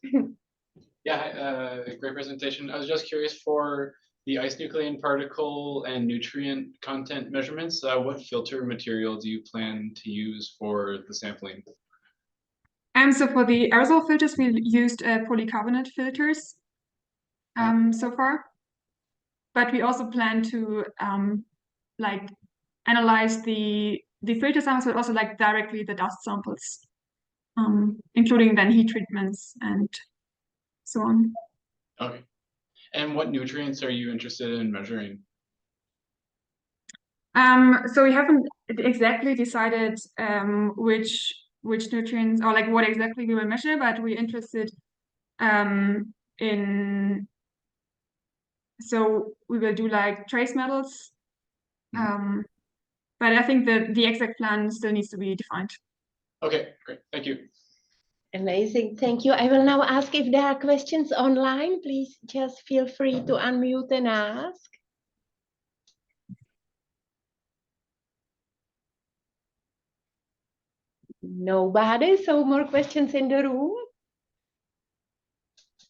Yeah, great presentation. I was just curious, for the ice nuclein particle and nutrient content measurements, what filter material do you plan to use for the sampling? So for the aerosol filters, we used polycarbonate filters so far, but we also plan to like analyze the filter samples, but also like directly the dust samples, including then heat treatments and so on. Okay. And what nutrients are you interested in measuring? So we haven't exactly decided which nutrients, or like what exactly we will measure, but we're interested in, so we will do like trace metals, but I think that the exact plan still needs to be defined. Okay, great, thank you. Amazing, thank you. I will now ask if there are questions online. Please just feel free to unmute and ask. Nobody, so more questions in the room?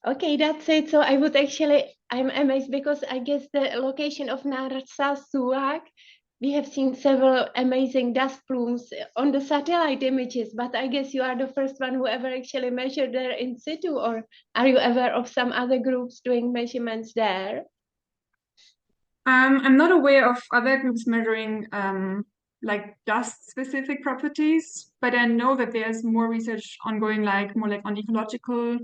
Okay, that's it. So I would actually, I'm amazed because I guess the location of Narsarsuaq, we have seen several amazing dust plumes on the satellite images, but I guess you are the first one who ever actually measured there in situ, or are you aware of some other groups doing measurements there? I'm not aware of other groups measuring like dust specific properties, but I know that there's more research ongoing, like more like on ecological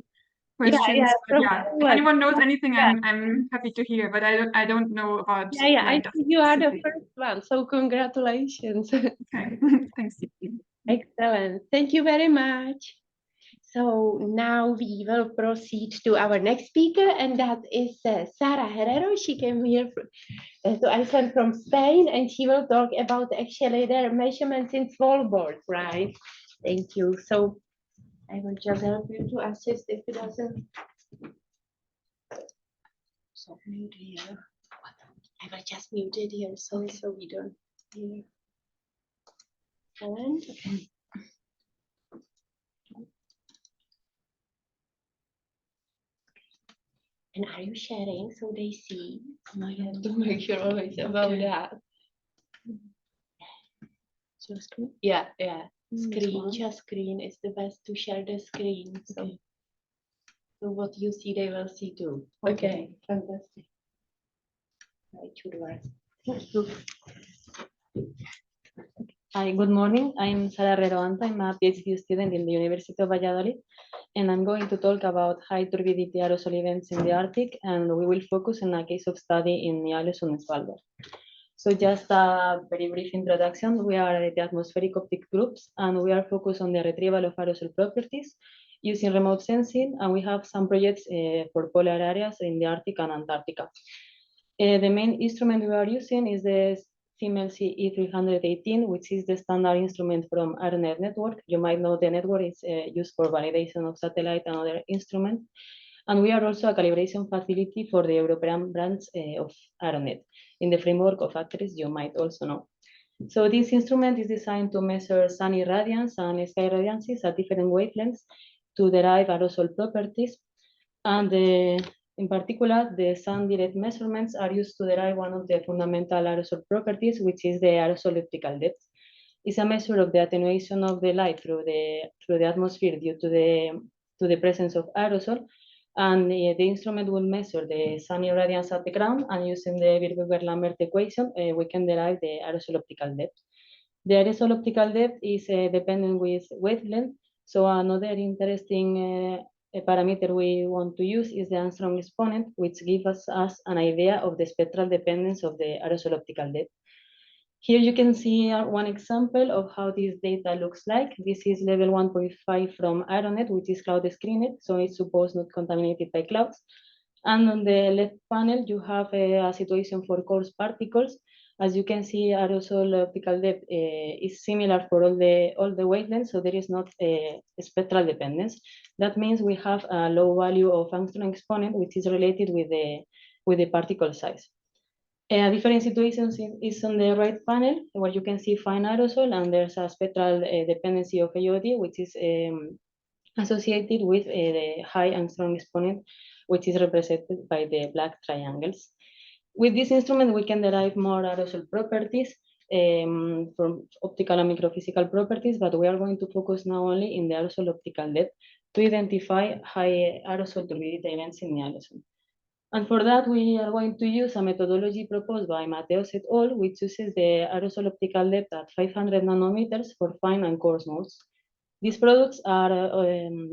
questions. Yeah, if anyone knows anything, I'm happy to hear, but I don't know about. Yeah, I think you are the first one, so congratulations. Okay, thanks. Excellent, thank you very much. So now we will proceed to our next speaker, and that is Sara Herrero. She came here to Iceland from Spain, and she will talk about actually their measurements in Svalbard, right? Thank you. So I will just help you to assist if it doesn't. So mute here. I will just mute it here so we don't hear. And are you sharing so they see? I have to make sure always about that. So screen? Yeah. Screen, just screen is the best to share the screen. So what you see, they will see too. Okay, fantastic. It should work. Hi, good morning. I'm Sara Herrero. I'm a PhD student in the University of Valladolid, and I'm going to talk about high turbidity aerosol events in the Arctic, and we will focus on a case of study in Nyalus on Svalbard. So just a very brief introduction. We are the atmospheric optic groups, and we are focused on the retrieval of aerosol properties using remote sensing, and we have some projects for polar areas in the Arctic and Antarctica. The main instrument we are using is the CMLC E318, which is the standard instrument from Aeronet network. You might know the network is used for validation of satellite and other instruments. And we are also a calibration facility for the European branch of Aeronet. In the framework of ACTRIS, you might also know. So this instrument is designed to measure sun irradiance and sky radiances at different wavelengths to derive aerosol properties. And in particular, the sun direct measurements are used to derive one of the fundamental aerosol properties, which is the aerosol optical depth. It's a measure of the attenuation of the light through the atmosphere due to the presence of aerosol. And the instrument will measure the sun irradiance at the ground, and using the Birkebeer-Lambert equation, we can derive the aerosol optical depth. The aerosol optical depth is dependent with wavelength. So another interesting parameter we want to use is the Armstrong exponent, which gives us an idea of the spectral dependence of the aerosol optical depth. Here you can see one example of how this data looks like. This is level 1.5 from Aeronet, which is cloud screened, so it's supposed not contaminated by clouds. And on the left panel, you have a situation for coarse particles. As you can see, aerosol optical depth is similar for all the wavelengths, so there is not a spectral dependence. That means we have a low value of Armstrong exponent, which is related with the particle size. A different situation is on the right panel, where you can see fine aerosol, and there's a spectral dependency of HLD, which is associated with the high Armstrong exponent, which is represented by the black triangles. With this instrument, we can derive more aerosol properties from optical and microphysical properties, but we are going to focus now only in the aerosol optical depth to identify high aerosol turbidity events in the aerosol. And for that, we are going to use a methodology proposed by Mateos et al., which uses the aerosol optical depth at 500 nanometers for fine and coarse modes. These products are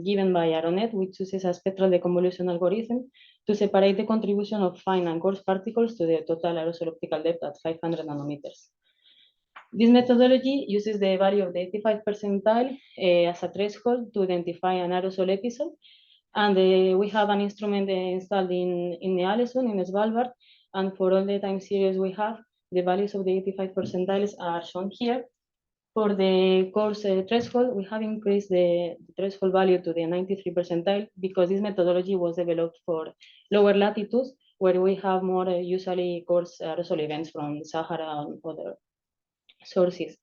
given by Aeronet, which uses a spectral deconvolution algorithm to separate the contribution of fine and coarse particles to the total aerosol optical depth at 500 nanometers. This methodology uses the value of the 85th percentile as a threshold to identify an aerosol episode. And we have an instrument installed in Nyalesund, in Svalbard. And for all the time series we have, the values of the 85 percentiles are shown here. For the coarse threshold, we have increased the threshold value to the 93 percentile because this methodology was developed for lower latitudes, where we have more usually coarse aerosol events from Sahara and other sources.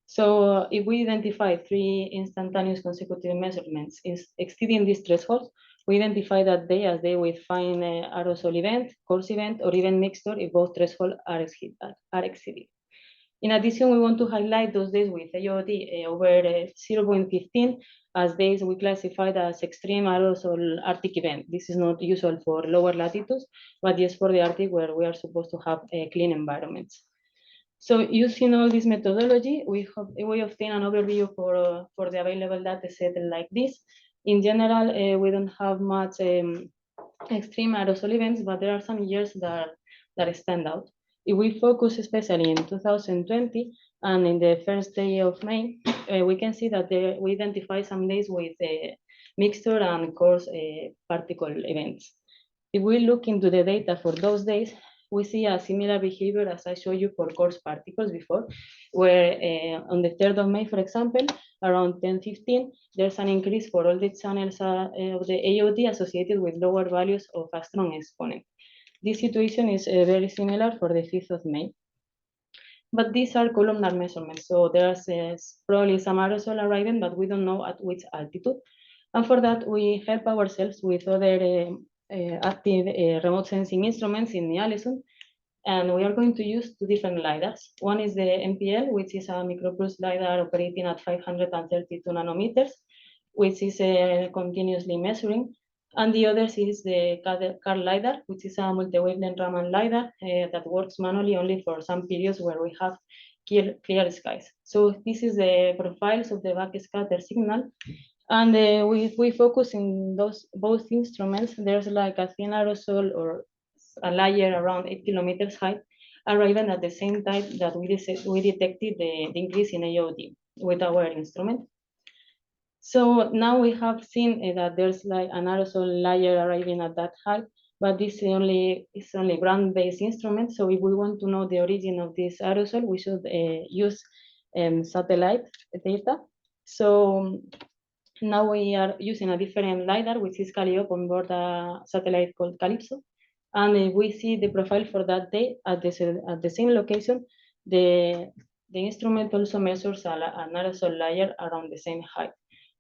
So if we identify 3 instantaneous consecutive measurements exceeding these thresholds, we identify that day as day with fine aerosol event, coarse event, or even mixture if both thresholds are exceeded. In addition, we want to highlight those days with AOD over 0.15 as days we classified as extreme aerosol Arctic event. This is not usual for lower latitudes, but yes for the Arctic, where we are supposed to have clean environments. So using all this methodology, we obtain an overview for the available data set like this. In general, we don't have much extreme aerosol events, but there are some years that stand out. If we focus especially in 2020 and in the first day of May, we can see that we identify some days with mixture and coarse particle events. If we look into the data for those days, we see a similar behavior as I showed you for coarse particles before, where on the 3rd of May, for example, around 10:15, there's an increase for all the channels of the AOD associated with lower values of a strong exponent. This situation is very similar for the 5th of May. But these are columnar measurements, so there's probably some aerosol arriving, but we don't know at which altitude. And for that, we help ourselves with other active remote sensing instruments in the Allison. And we are going to use two different LiDARs. One is the MPL, which is a micropulse LiDAR operating at 532 nanometers, which is continuously measuring. And the other is the CAR LiDAR, which is a multi-wavelength Raman LiDAR that works manually only for some periods where we have clear skies. So this is the profiles of the backscatter signal. And we focus in both instruments. There's like a thin aerosol or a layer around 8 kilometers high, arriving at the same time that we detected the increase in AOD with our instrument. So now we have seen that there's like an aerosol layer arriving at that height, but this is only ground-based instrument. So if we want to know the origin of this aerosol, we should use satellite data. So now we are using a different LiDAR, which is Calliope on board a satellite called Calypso. And we see the profile for that day at the same location. The instrument also measures an aerosol layer around the same height.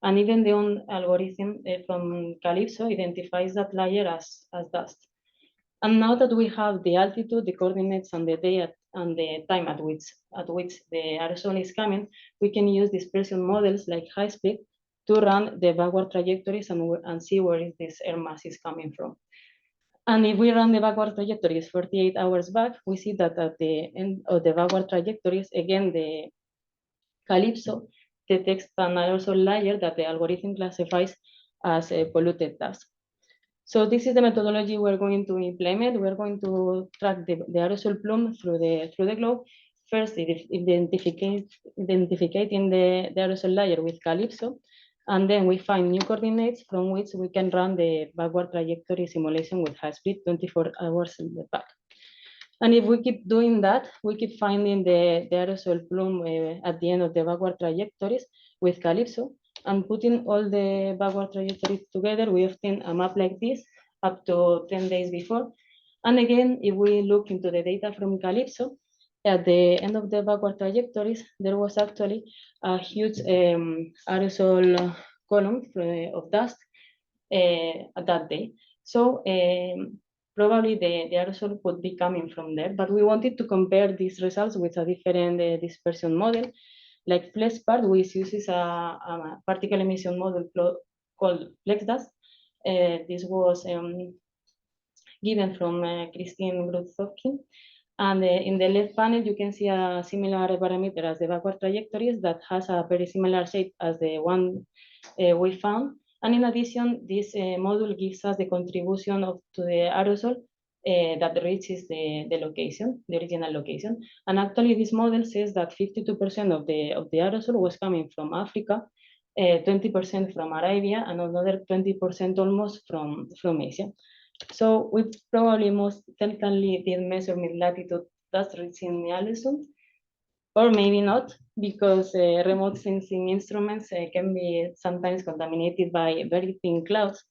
And even the own algorithm from Calypso identifies that layer as dust. And now that we have the altitude, the coordinates, and the day and the time at which the aerosol is coming, we can use dispersion models like high-speed to run the backward trajectories and see where this air mass is coming from. And if we run the backward trajectories 48 hours back, we see that at the end of the backward trajectories, again, the Calypso detects an aerosol layer that the algorithm classifies as a polluted dust. So this is the methodology we're going to implement. We're going to track the aerosol plume through the globe. First, identifying the aerosol layer with Calypso, and then we find new coordinates from which we can run the backward trajectory simulation with high speed 24 hours in the back. And if we keep doing that, we keep finding the aerosol plume at the end of the backward trajectories with Calypso, and putting all the backward trajectories together, we obtain a map like this up to 10 days before. And again, if we look into the data from Calypso, at the end of the backward trajectories, there was actually a huge aerosol column of dust at that day. So probably the aerosol could be coming from there, but we wanted to compare these results with a different dispersion model. Like FlexPart, which uses a particle emission model called FlexDust. This was given from Christine Grudzowski. And in the left panel, you can see a similar parameter as the backward trajectories that has a very similar shape as the one we found. And in addition, this module gives us the contribution to the aerosol that reaches the location, the original location. And actually, this model says that 52% of the aerosol was coming from Africa, 20% from Arabia, and another 20% almost from Asia. So we probably most definitely did measure mid-latitude dust reaching the Allison, or maybe not, because remote sensing instruments can be sometimes contaminated by very thin clouds.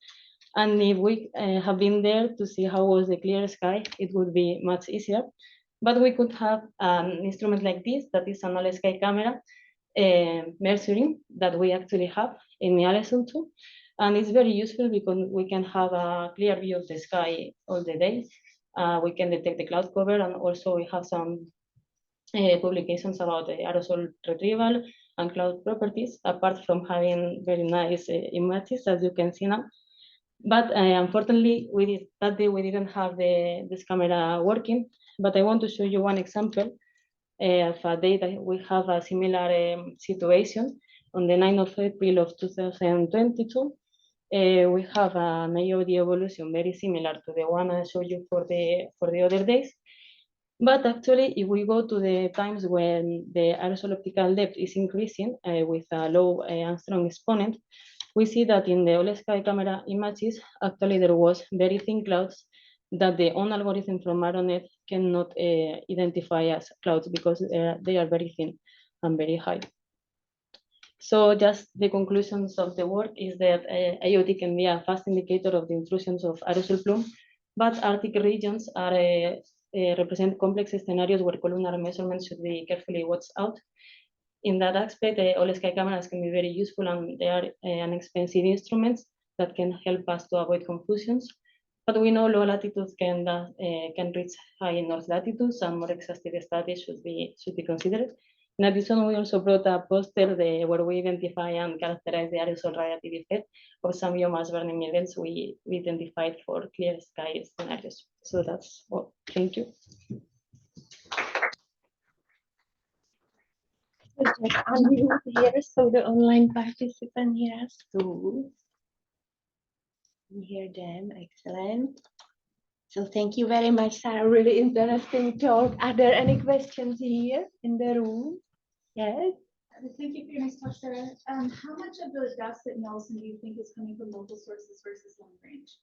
And if we have been there to see how was the clear sky, it would be much easier. But we could have an instrument like this, that is an all-sky camera, measuring that we actually have in the Allison too. And it's very useful because we can have a clear view of the sky all the day. We can detect the cloud cover, and also we have some publications about the aerosol retrieval and cloud properties, apart from having very nice images, as you can see now. But unfortunately, that day we didn't have this camera working. But I want to show you one example of a day that we have a similar situation. On the 9th of April of 2022, we have an AOD evolution very similar to the one I showed you for the other days. But actually, if we go to the times when the aerosol optical depth is increasing with a low Armstrong exponent, we see that in the all sky camera images, actually there was very thin clouds that the own algorithm from Aronet cannot identify as clouds because they are very thin and very high. So just the conclusions of the work is that IoT can be a fast indicator of the intrusions of aerosol plume, but Arctic regions are represent complex scenarios where columnar measurements should be carefully watched out. In that aspect, all sky cameras can be very useful and they are inexpensive instruments that can help us to avoid confusions. But we know low latitudes can reach high north latitudes and more exhaustive studies should be considered. In addition, we also brought a poster where we identify and characterize the aerosol radiative effect of some biomass burning events we identified for clear sky scenarios. So that's all. Thank you. Just unmute here so the online participant hears too. You hear them, excellent. So thank you very much, Sarah. Really interesting talk. Are there any questions here in the room? Yes. Thank you for your nice talk, Sarah. How much of the dust at Nelson do you think is coming from local sources versus long range?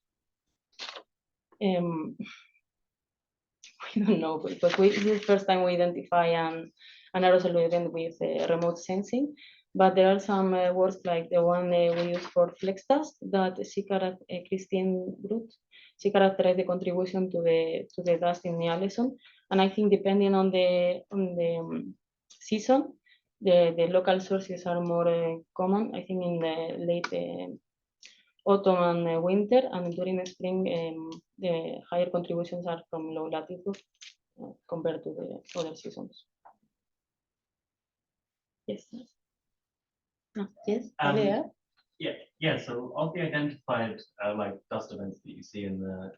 We don't know because this is the first time we identify an aerosol event with remote sensing, but there are some works like the one we use for flex dust that Christine Brut, she characterized the contribution to the dust in Nialeson, and I think depending on the season, the local sources are more common. I think in the late autumn and winter, and during the spring, the higher contributions are from low latitude compared to the other seasons. Yes. No, yes. Yeah. So of the identified like dust events that you see in the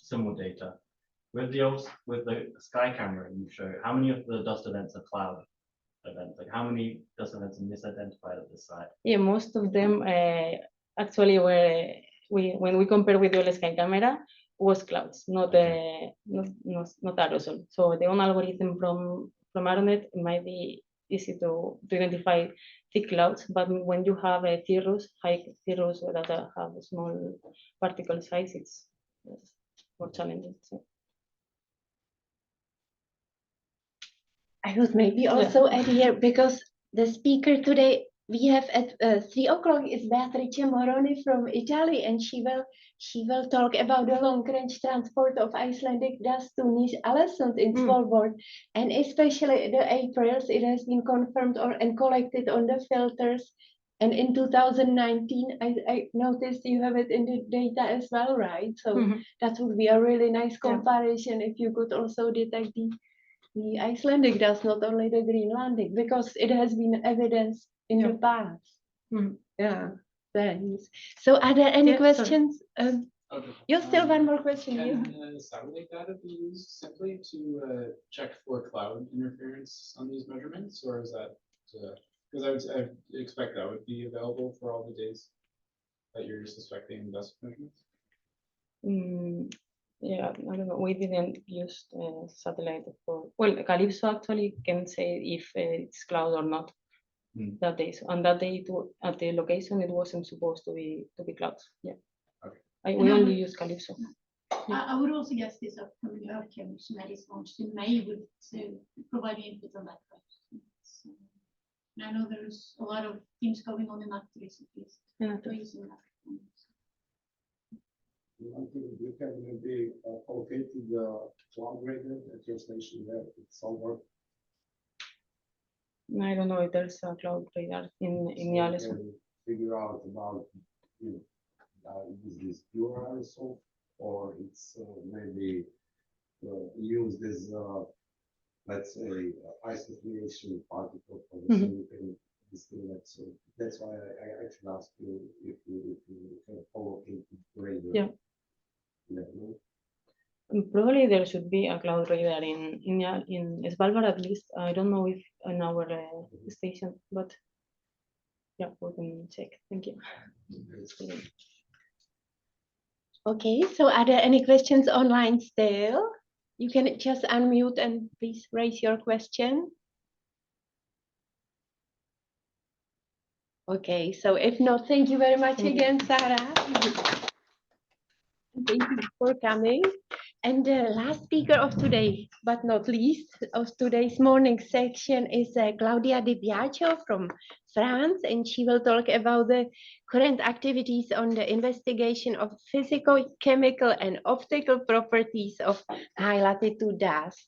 SIML data, with the sky camera you show, how many of the dust events are cloud events? Like how many dust events are misidentified at this site? Yeah, most of them actually were when we compare with the all sky camera was clouds, not not aerosol. So the own algorithm from Aronet might be easy to identify thick clouds, but when you have a high cirrus that have a small particle size, it's more challenging. So. I would maybe also add here, because the speaker today we have at 3 o'clock is Beatrice Moroni from Italy, and she will talk about the long range transport of Icelandic dust to Nice-Alessand in Svalbard, and especially the Aprils. It has been confirmed and collected on the filters. And in 2019, I noticed you have it in the data as well, right? So that would be a really nice comparison if you could also detect the Icelandic dust, not only the Greenlandic, because it has been evidenced in the past. Yeah, thanks. So are there any questions? You still one more question. Can satellite data be used simply to check for cloud interference on these measurements, or is that because I would expect that would be available for all the days that you're suspecting dust measurements? Yeah, I don't know. We didn't use satellite for. Well, Calypso actually can say if it's cloud or not that day. So on that day, at the location, it wasn't supposed to be clouds. Yeah. Okay. We only use Calypso. I would also guess this upcoming outcome that is launched in May would provide input on that question. So, I know there's a lot of things going on in that recently. Using that. You can maybe allocate the cloud radar at your station there with some work. I don't know if there's a cloud radar in Nialeson. Figure out about is this pure aerosol or it's maybe used as let's say isolation particle for the silicon distillate. So that's why I actually asked you if you can allocate radar. Yeah. Probably there should be a cloud radar in Svalbard at least. I don't know if in our station, but yeah, we can check. Thank you. Okay, so are there any questions online still? You can just unmute and please raise your question. Okay, so if not, thank you very much again, Sarah. Thank you for coming. And the last speaker of today, but not least, of today's morning section is Claudia Di Biagio from France, and she will talk about the current activities on the investigation of physical, chemical, and optical properties of high latitude dust.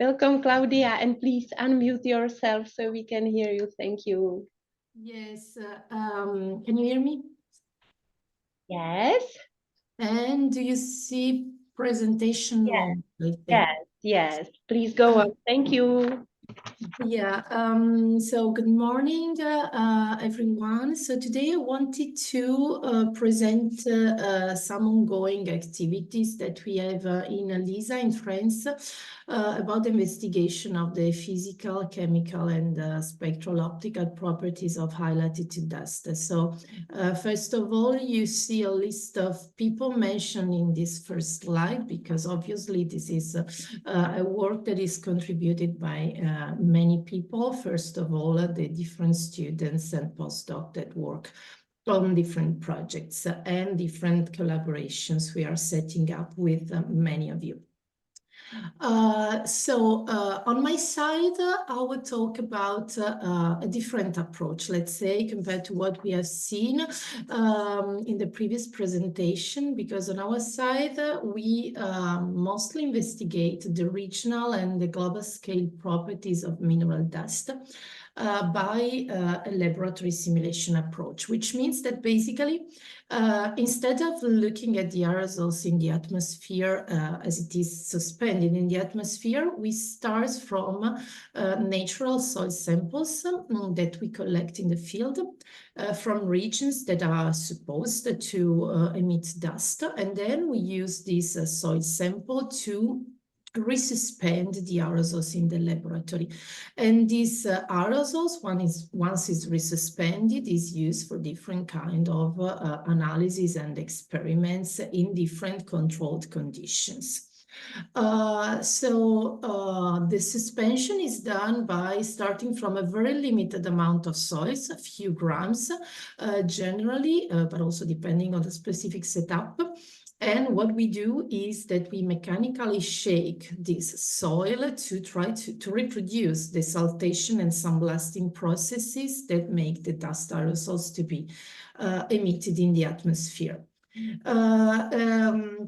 Welcome, Claudia, and please unmute yourself so we can hear you. Thank you. Yes, can you hear me? Yes. And do you see presentation mode? I think? Yes. Please go on. Thank you. Yeah, so good morning, everyone. So today I wanted to present some ongoing activities that we have in Lisa in France about the investigation of the physical, chemical, and spectral optical properties of high latitude dust. So first of all, you see a list of people mentioned in this first slide, because obviously this is a work that is contributed by many people. First of all, the different students and postdocs that work on different projects and different collaborations we are setting up with many of you. On my side, I will talk about a different approach, let's say, compared to what we have seen in the previous presentation, because on our side, we mostly investigate the regional and the global scale properties of mineral dust by a laboratory simulation approach, which means that basically, instead of looking at the aerosols in the atmosphere as it is suspended in the atmosphere, we start from natural soil samples that we collect in the field from regions that are supposed to emit dust. And then we use this soil sample to resuspend the aerosols in the laboratory. And these aerosols, once it's resuspended, is used for different kind of analysis and experiments in different controlled conditions. The suspension is done by starting from a very limited amount of soils, a few grams generally, but also depending on the specific setup. And what we do is that we mechanically shake this soil to try to reproduce the saltation and sandblasting processes that make the dust aerosols to be emitted in the atmosphere.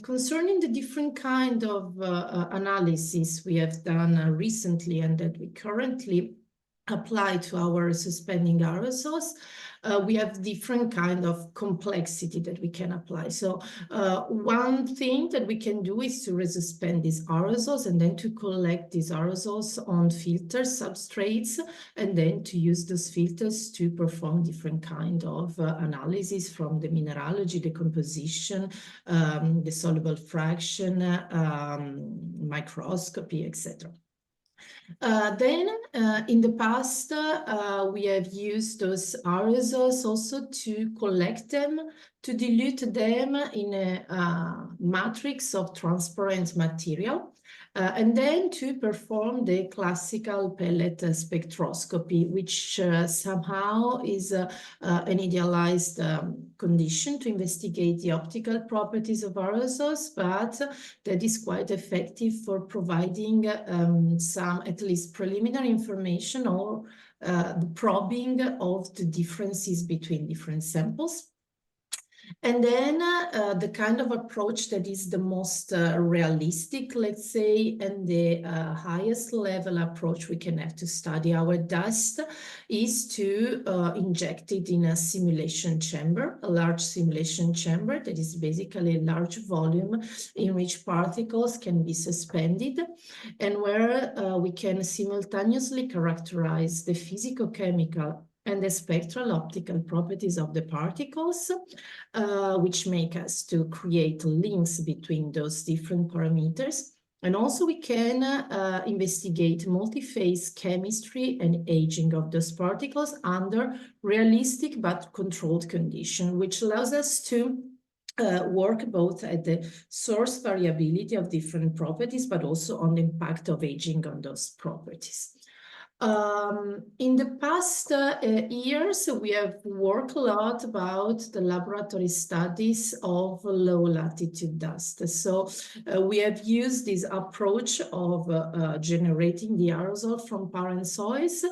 Concerning the different kind of analysis we have done recently and that we currently apply to our suspending aerosols, we have different kind of complexity that we can apply. So one thing that we can do is to resuspend these aerosols and then to collect these aerosols on filter substrates, and then to use those filters to perform different kind of analysis from the mineralogy, the composition, the soluble fraction, microscopy, etc. In the past, we have used those aerosols also to collect them, to dilute them in a matrix of transparent material, and then to perform the classical pellet spectroscopy, which somehow is an idealized condition to investigate the optical properties of aerosols, but that is quite effective for providing some at least preliminary information or the probing of the differences between different samples. And then the kind of approach that is the most realistic, let's say, and the highest level approach we can have to study our dust is to inject it in a simulation chamber, a large simulation chamber that is basically a large volume in which particles can be suspended, and where we can simultaneously characterize the physicochemical and the spectral optical properties of the particles, which make us to create links between those different parameters. And also we can investigate multi-phase chemistry and aging of those particles under realistic but controlled conditions, which allows us to work both at the source variability of different properties, but also on the impact of aging on those properties. In the past years, we have worked a lot about the laboratory studies of low latitude dust. So we have used this approach of generating the aerosol from parent soils,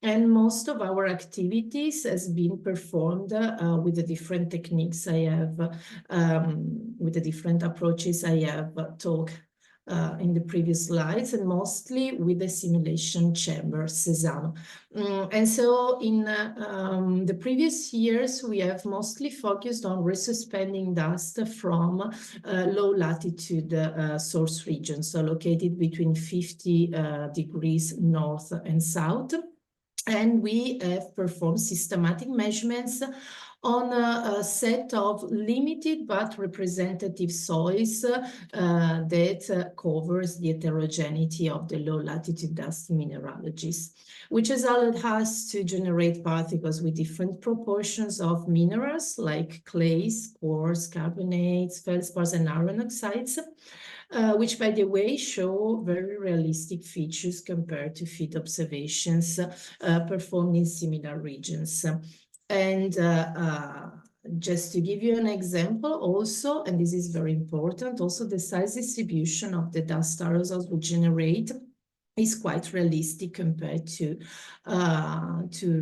and most of our activities has been performed with the different techniques I have, with the different approaches I have talked in the previous slides, and mostly with the simulation chamber Cesano. And so in the previous years, we have mostly focused on resuspending dust from low latitude source regions, so located between 50 degrees north and south. And we have performed systematic measurements on a set of limited but representative soils that covers the heterogeneity of the low latitude dust mineralogies, which has allowed us to generate particles with different proportions of minerals like clays, quartz, carbonates, feldspars, and iron oxides, which, by the way, show very realistic features compared to field observations performed in similar regions. And just to give you an example also, and this is very important, also the size distribution of the dust aerosols we generate is quite realistic compared to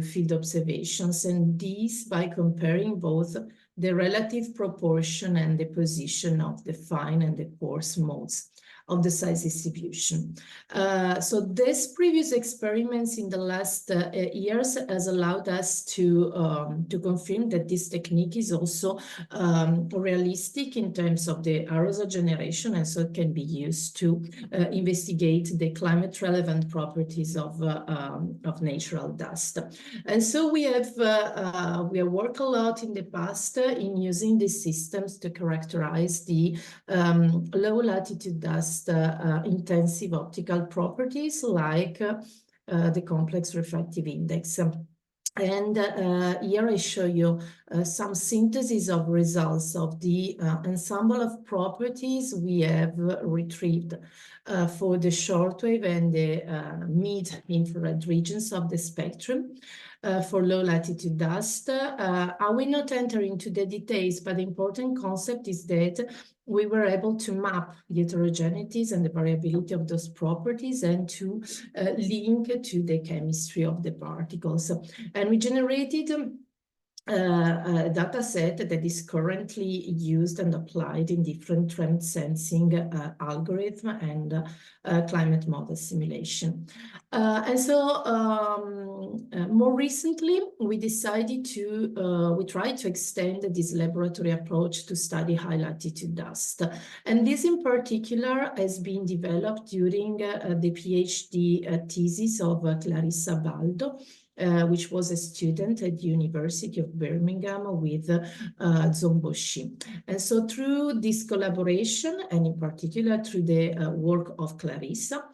field observations, and this by comparing both the relative proportion and the position of the fine and the coarse modes of the size distribution. So these previous experiments in the last years has allowed us to confirm that this technique is also realistic in terms of the aerosol generation, and so it can be used to investigate the climate relevant properties of natural dust. And so we have worked a lot in the past in using these systems to characterize the low latitude dust intensive optical properties like the complex refractive index. And here I show you some synthesis of results of the ensemble of properties we have retrieved for the shortwave and the mid-infrared regions of the spectrum for low latitude dust. I will not enter into the details, but the important concept is that we were able to map the heterogeneities and the variability of those properties and to link to the chemistry of the particles. And we generated a data set that is currently used and applied in different trend sensing algorithm and climate model simulation. And so more recently, we decided to, we tried to extend this laboratory approach to study high latitude dust. And this in particular has been developed during the PhD thesis of Clarissa Baldo, which was a student at the University of Birmingham with Zomboshi. And so through this collaboration, and in particular through the work of Clarissa,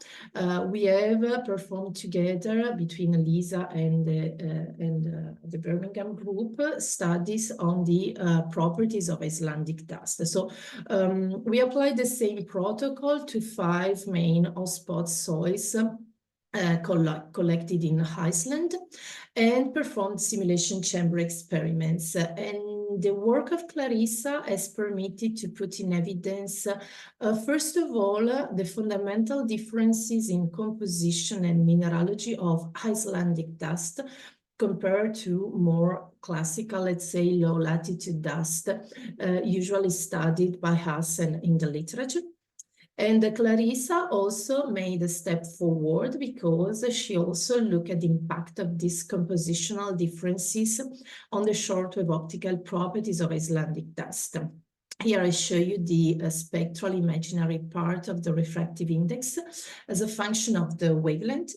we have performed together between Lisa and the Birmingham group studies on the properties of Icelandic dust. So we applied the same protocol to 5 main hotspot soils collected in Iceland and performed simulation chamber experiments. And the work of Clarissa has permitted to put in evidence, first of all, the fundamental differences in composition and mineralogy of Icelandic dust compared to more classical, let's say, low latitude dust, usually studied by us and in the literature. And Clarissa also made a step forward because she also looked at the impact of these compositional differences on the shortwave optical properties of Icelandic dust. Here I show you the spectral imaginary part of the refractive index as a function of the wavelength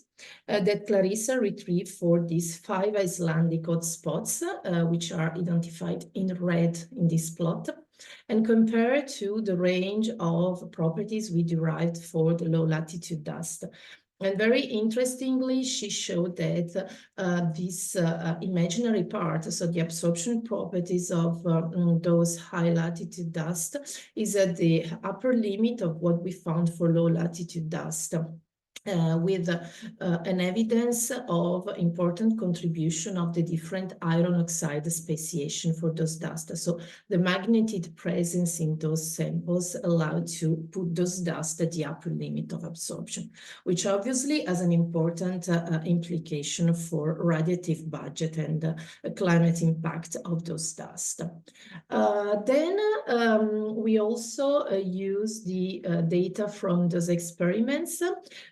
that Clarissa retrieved for these 5 Icelandic hotspots, which are identified in red in this plot, and compared to the range of properties we derived for the low latitude dust. And very interestingly, she showed that this imaginary part, so the absorption properties of those high latitude dust, is at the upper limit of what we found for low latitude dust. with an evidence of important contribution of the different iron oxide speciation for those dust. So the magnetic presence in those samples allowed to put those dust at the upper limit of absorption, which obviously has an important implication for radiative budget and climate impact of those dust. Then we also use the data from those experiments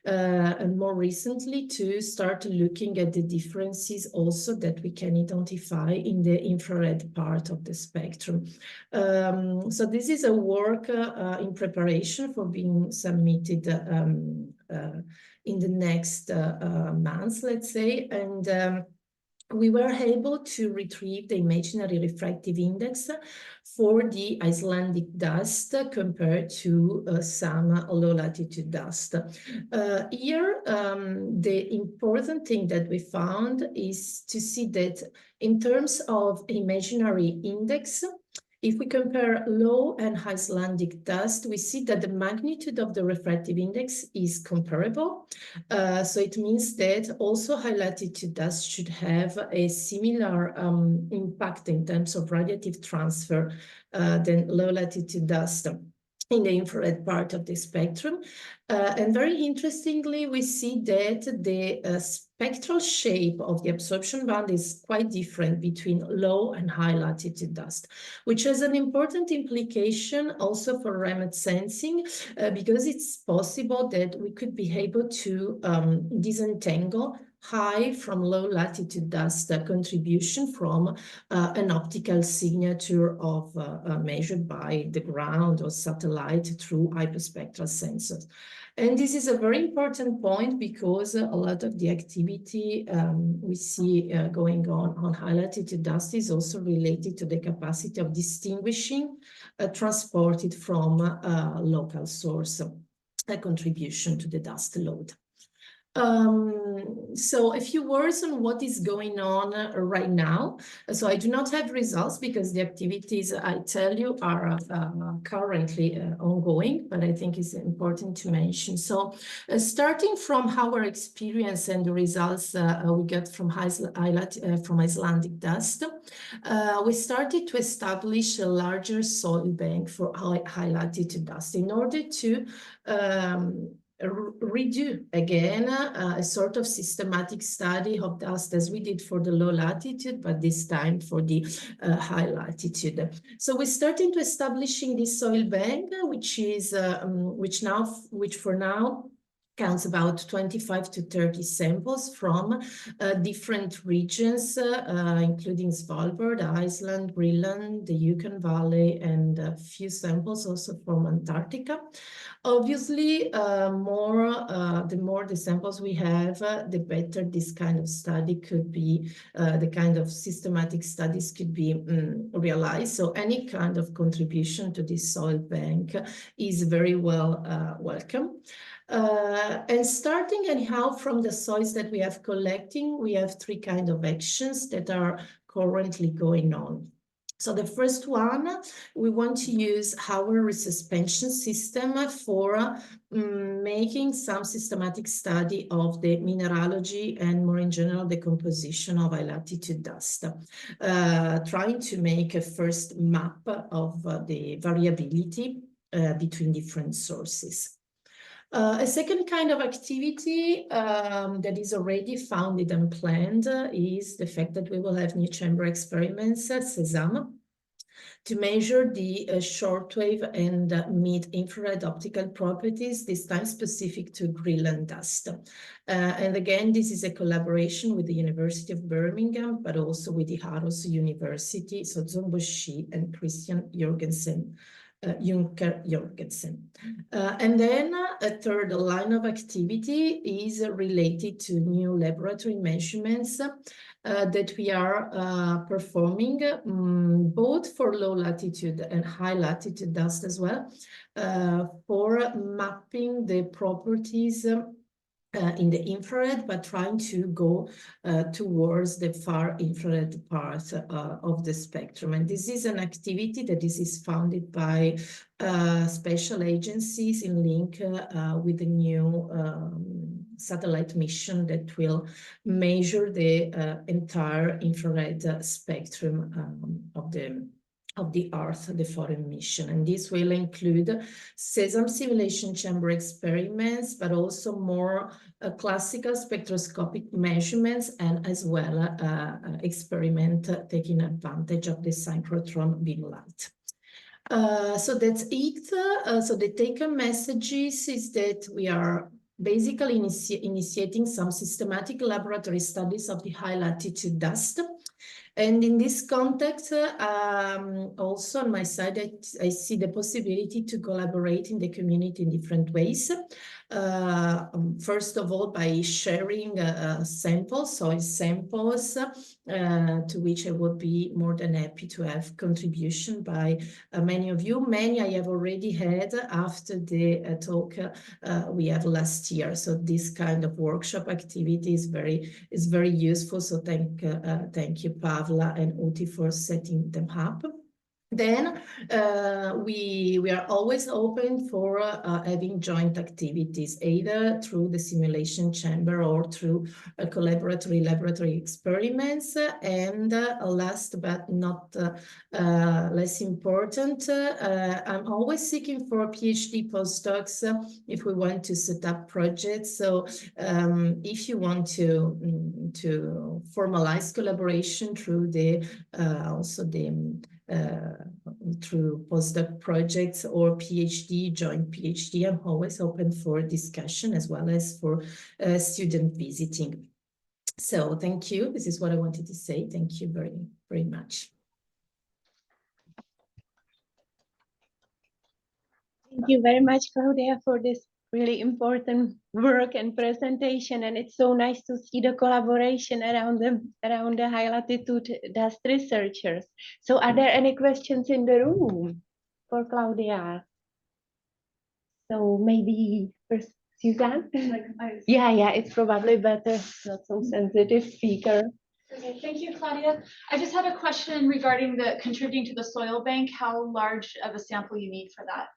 and more recently to start looking at the differences also that we can identify in the infrared part of the spectrum. So this is a work in preparation for being submitted in the next months, let's say, and we were able to retrieve the imaginary refractive index for the Icelandic dust compared to some low latitude dust. Here, the important thing that we found is to see that in terms of imaginary index, if we compare low and Icelandic dust, we see that the magnitude of the refractive index is comparable. So it means that also high latitude dust should have a similar impact in terms of radiative transfer than low latitude dust in the infrared part of the spectrum. And very interestingly, we see that the spectral shape of the absorption band is quite different between low and high latitude dust, which has an important implication also for remote sensing, because it's possible that we could be able to disentangle high from low latitude dust contribution from an optical signature of measured by the ground or satellite through hyperspectral sensors. And this is a very important point because a lot of the activity we see going on high latitude dust is also related to the capacity of distinguishing transported from local source, a contribution to the dust load. So a few words on what is going on right now. So I do not have results because the activities I tell you are currently ongoing, but I think it's important to mention. So starting from our experience and the results we got from Icelandic dust, we started to establish a larger soil bank for high latitude dust in order to redo again a sort of systematic study of dust as we did for the low latitude, but this time for the high latitude. So we started to establishing this soil bank, which for now counts about 25 to 30 samples from different regions, including Svalbard, Iceland, Greenland, the Yukon Valley, and a few samples also from Antarctica. Obviously, the more the samples we have, the better this kind of study could be, the kind of systematic studies could be realized. So any kind of contribution to this soil bank is very well welcome. And starting anyhow from the soils that we have collecting, we have three kind of actions that are currently going on. So the first one, we want to use our resuspension system for making some systematic study of the mineralogy and more in general the composition of high latitude dust, trying to make a first map of the variability between different sources. A second kind of activity that is already founded and planned is the fact that we will have new chamber experiments at SESAM to measure the shortwave and mid-infrared optical properties, this time specific to Greenland dust. And again, this is a collaboration with the University of Birmingham, but also with the Aarhus University, so Zombo Shi and Christian Jorgensen. Junker Jorgensen. And then a third line of activity is related to new laboratory measurements that we are performing both for low latitude and high latitude dust as well, for mapping the properties in the infrared, but trying to go towards the far infrared part of the spectrum. And this is an activity that is funded by special agencies in link with the new satellite mission that will measure the entire infrared spectrum of the Earth, the foreign mission. And this will include SESAM simulation chamber experiments, but also more classical spectroscopic measurements, and as well experiment taking advantage of the synchrotron beam light. So that's it. So the take-home messages is that we are basically initiating some systematic laboratory studies of the high latitude dust. And in this context, also on my side, I see the possibility to collaborate in the community in different ways. First of all, by sharing samples, soil samples, to which I would be more than happy to have contribution by many of you. Many I have already had after the talk we had last year. So this kind of workshop activity is very useful. So thank you, Pavla and Uti, for setting them up. Then we are always open for having joint activities, either through the simulation chamber or through laboratory experiments. And last but not less important, I'm always seeking for PhD postdocs if we want to set up projects. So if you want to formalize collaboration through the through postdoc projects or joint PhD, I'm always open for discussion as well as for student visiting. So thank you. This is what I wanted to say. Thank you very, very much. Thank you very much, Claudia, for this really important work and presentation. And it's so nice to see the collaboration around the high latitude dust researchers. So are there any questions in the room for Claudia? So maybe first, Suzanne? Yeah, it's probably better, not so sensitive speaker. Okay, thank you, Claudia. I just had a question regarding the contributing to the soil bank, how large of a sample you need for that?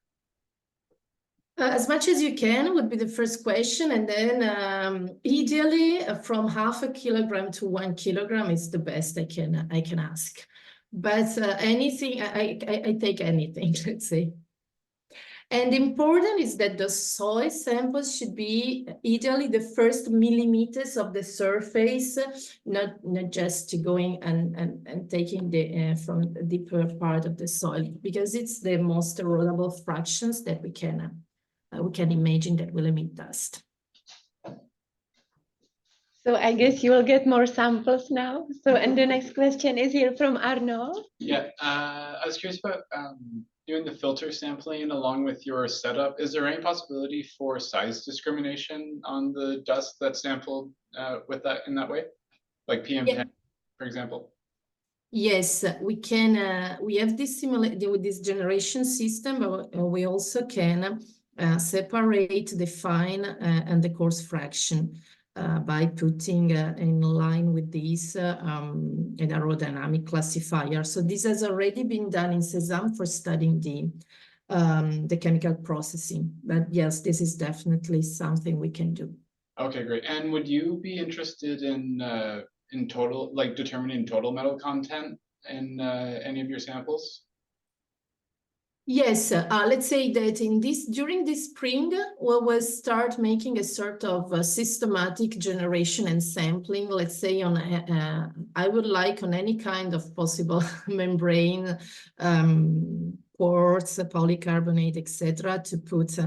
As much as you can would be the first question, and then ideally from 0.5 kilogram to 1 kilogram is the best I can ask. But anything, I take anything, let's say. And important is that the soil samples should be ideally the first millimeters of the surface, not just going and taking the from the deeper part of the soil, because it's the most erodible fractions that we can imagine that will emit dust. So I guess you will get more samples now. So, and the next question is here from Arno. Yeah, I was curious about doing the filter sampling along with your setup. Is there any possibility for size discrimination on the dust that's sampled with that in that way, like PM10, for example? Yes, we can. We have this with this generation system, but we also can separate the fine and the coarse fraction by putting in line with this an aerodynamic classifier. So this has already been done in SESAM for studying the chemical processing. But yes, this is definitely something we can do. Okay, great. And would you be interested in total, like determining total metal content in any of your samples? Yes, let's say that during this spring, we will start making a sort of systematic generation and sampling. Let's say on I would like on any kind of possible membrane, quartz, polycarbonate, etc., to put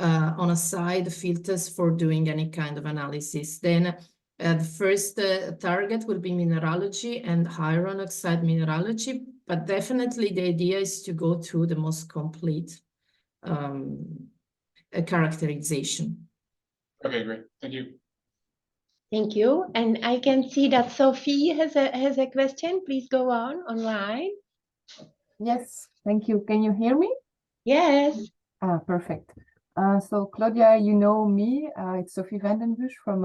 on a side filters for doing any kind of analysis. Then the first target will be mineralogy and iron oxide mineralogy. But definitely the idea is to go through the most complete characterization. Okay, great. Thank you. Thank you. And I can see that Sophie has a question. Please go on online. Yes, thank you. Can you hear me? Yes. Perfect. So Claudia, you know me. It's Sophie Vandenbusch from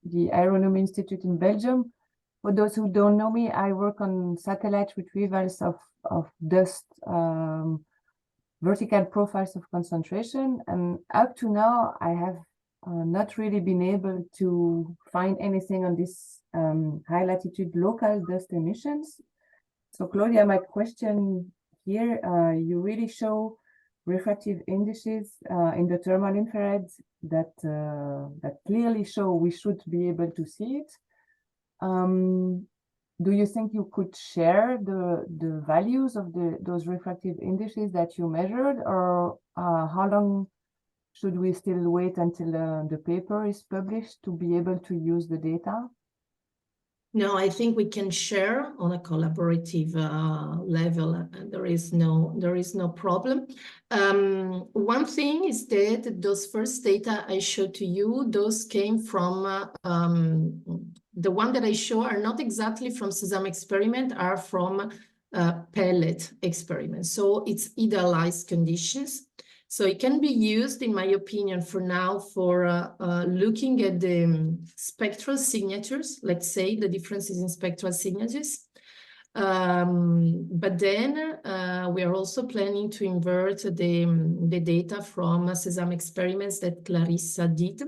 the Aeronomy Institute in Belgium. For those who don't know me, I work on satellite retrievals of dust, vertical profiles of concentration. And up to now, I have not really been able to find anything on this high latitude local dust emissions. So Claudia, my question here, you really show refractive indices in the thermal infrared that that clearly show we should be able to see it. Do you think you could share the values of those refractive indices that you measured, or how long should we still wait until the paper is published to be able to use the data? No, I think we can share on a collaborative level, and there is no problem. One thing is that those first data I showed to you, those came from the one that I show are not exactly from SESAM experiment, are from pellet experiment. So it's idealized conditions. So it can be used, in my opinion, for now for looking at the spectral signatures, let's say the differences in spectral signatures. But then we are also planning to invert the data from SESAM experiments that Clarissa did.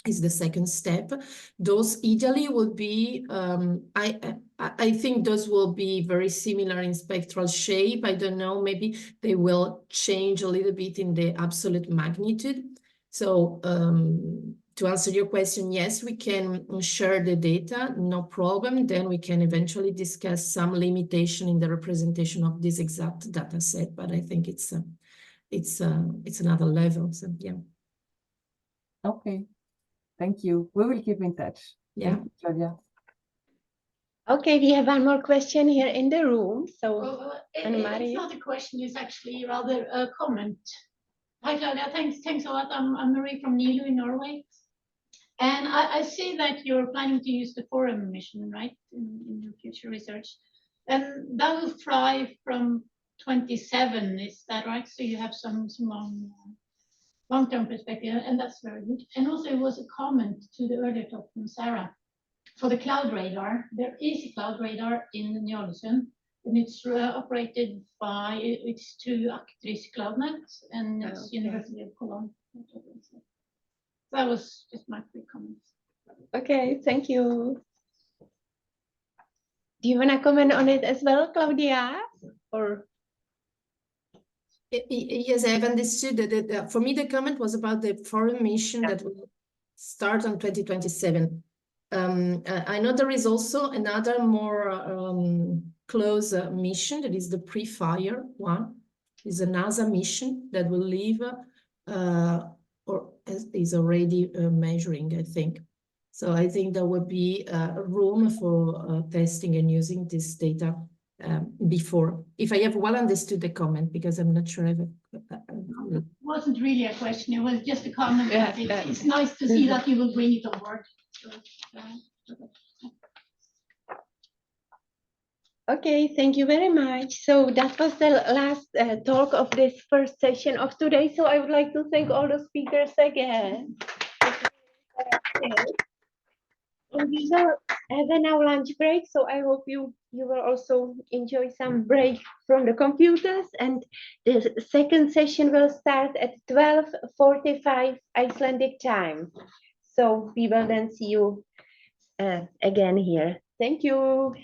Is the second step. Those ideally would be, I think those will be very similar in spectral shape. I don't know, maybe they will change a little bit in the absolute magnitude. So to answer your question, yes, we can share the data, no problem. Then we can eventually discuss some limitation in the representation of this exact data set, but I think it's another level, so yeah. Okay. Thank you. We will keep in touch. Yeah. Thank you, Claudia. Okay, we have one more question here in the room. So, It's not a question, it's actually rather a comment. Hi, Claudia. Thanks a lot. I'm Marie from NILU in Norway. And I see that you're planning to use the forum mission, right, in your future research. And that will thrive from 27, is that right? So you have some long-term perspective, and that's very good. And also it was a comment to the earlier talk from Sarah. For the cloud radar, there is a cloud radar in Njølsund, and it's operated by, it's through Actris CloudNet, and it's Okay. University of Cologne. That was just my quick comments. okay, thank you. Do you want to comment on it as well, Claudia? Or Yes, I have understood that for me, the comment was about the foreign mission that will start on 2027. I know there is also another more close mission that is the pre-fire one. Is a NASA mission that will leave or is already measuring, I think. So I think there will be room for testing and using this data before, if I have well understood the comment, because I'm not sure if It wasn't really a question, it was just a comment. Yeah, That it's nice to see that you will bring it on board. So, okay, thank you very much. So that was the last talk of this first session of today. So I would like to thank all the speakers again. And we will have now lunch break, so I hope you will also enjoy some break from the computers. And the second session will start at 12:45 Icelandic time. So we will then see you again here. Thank you.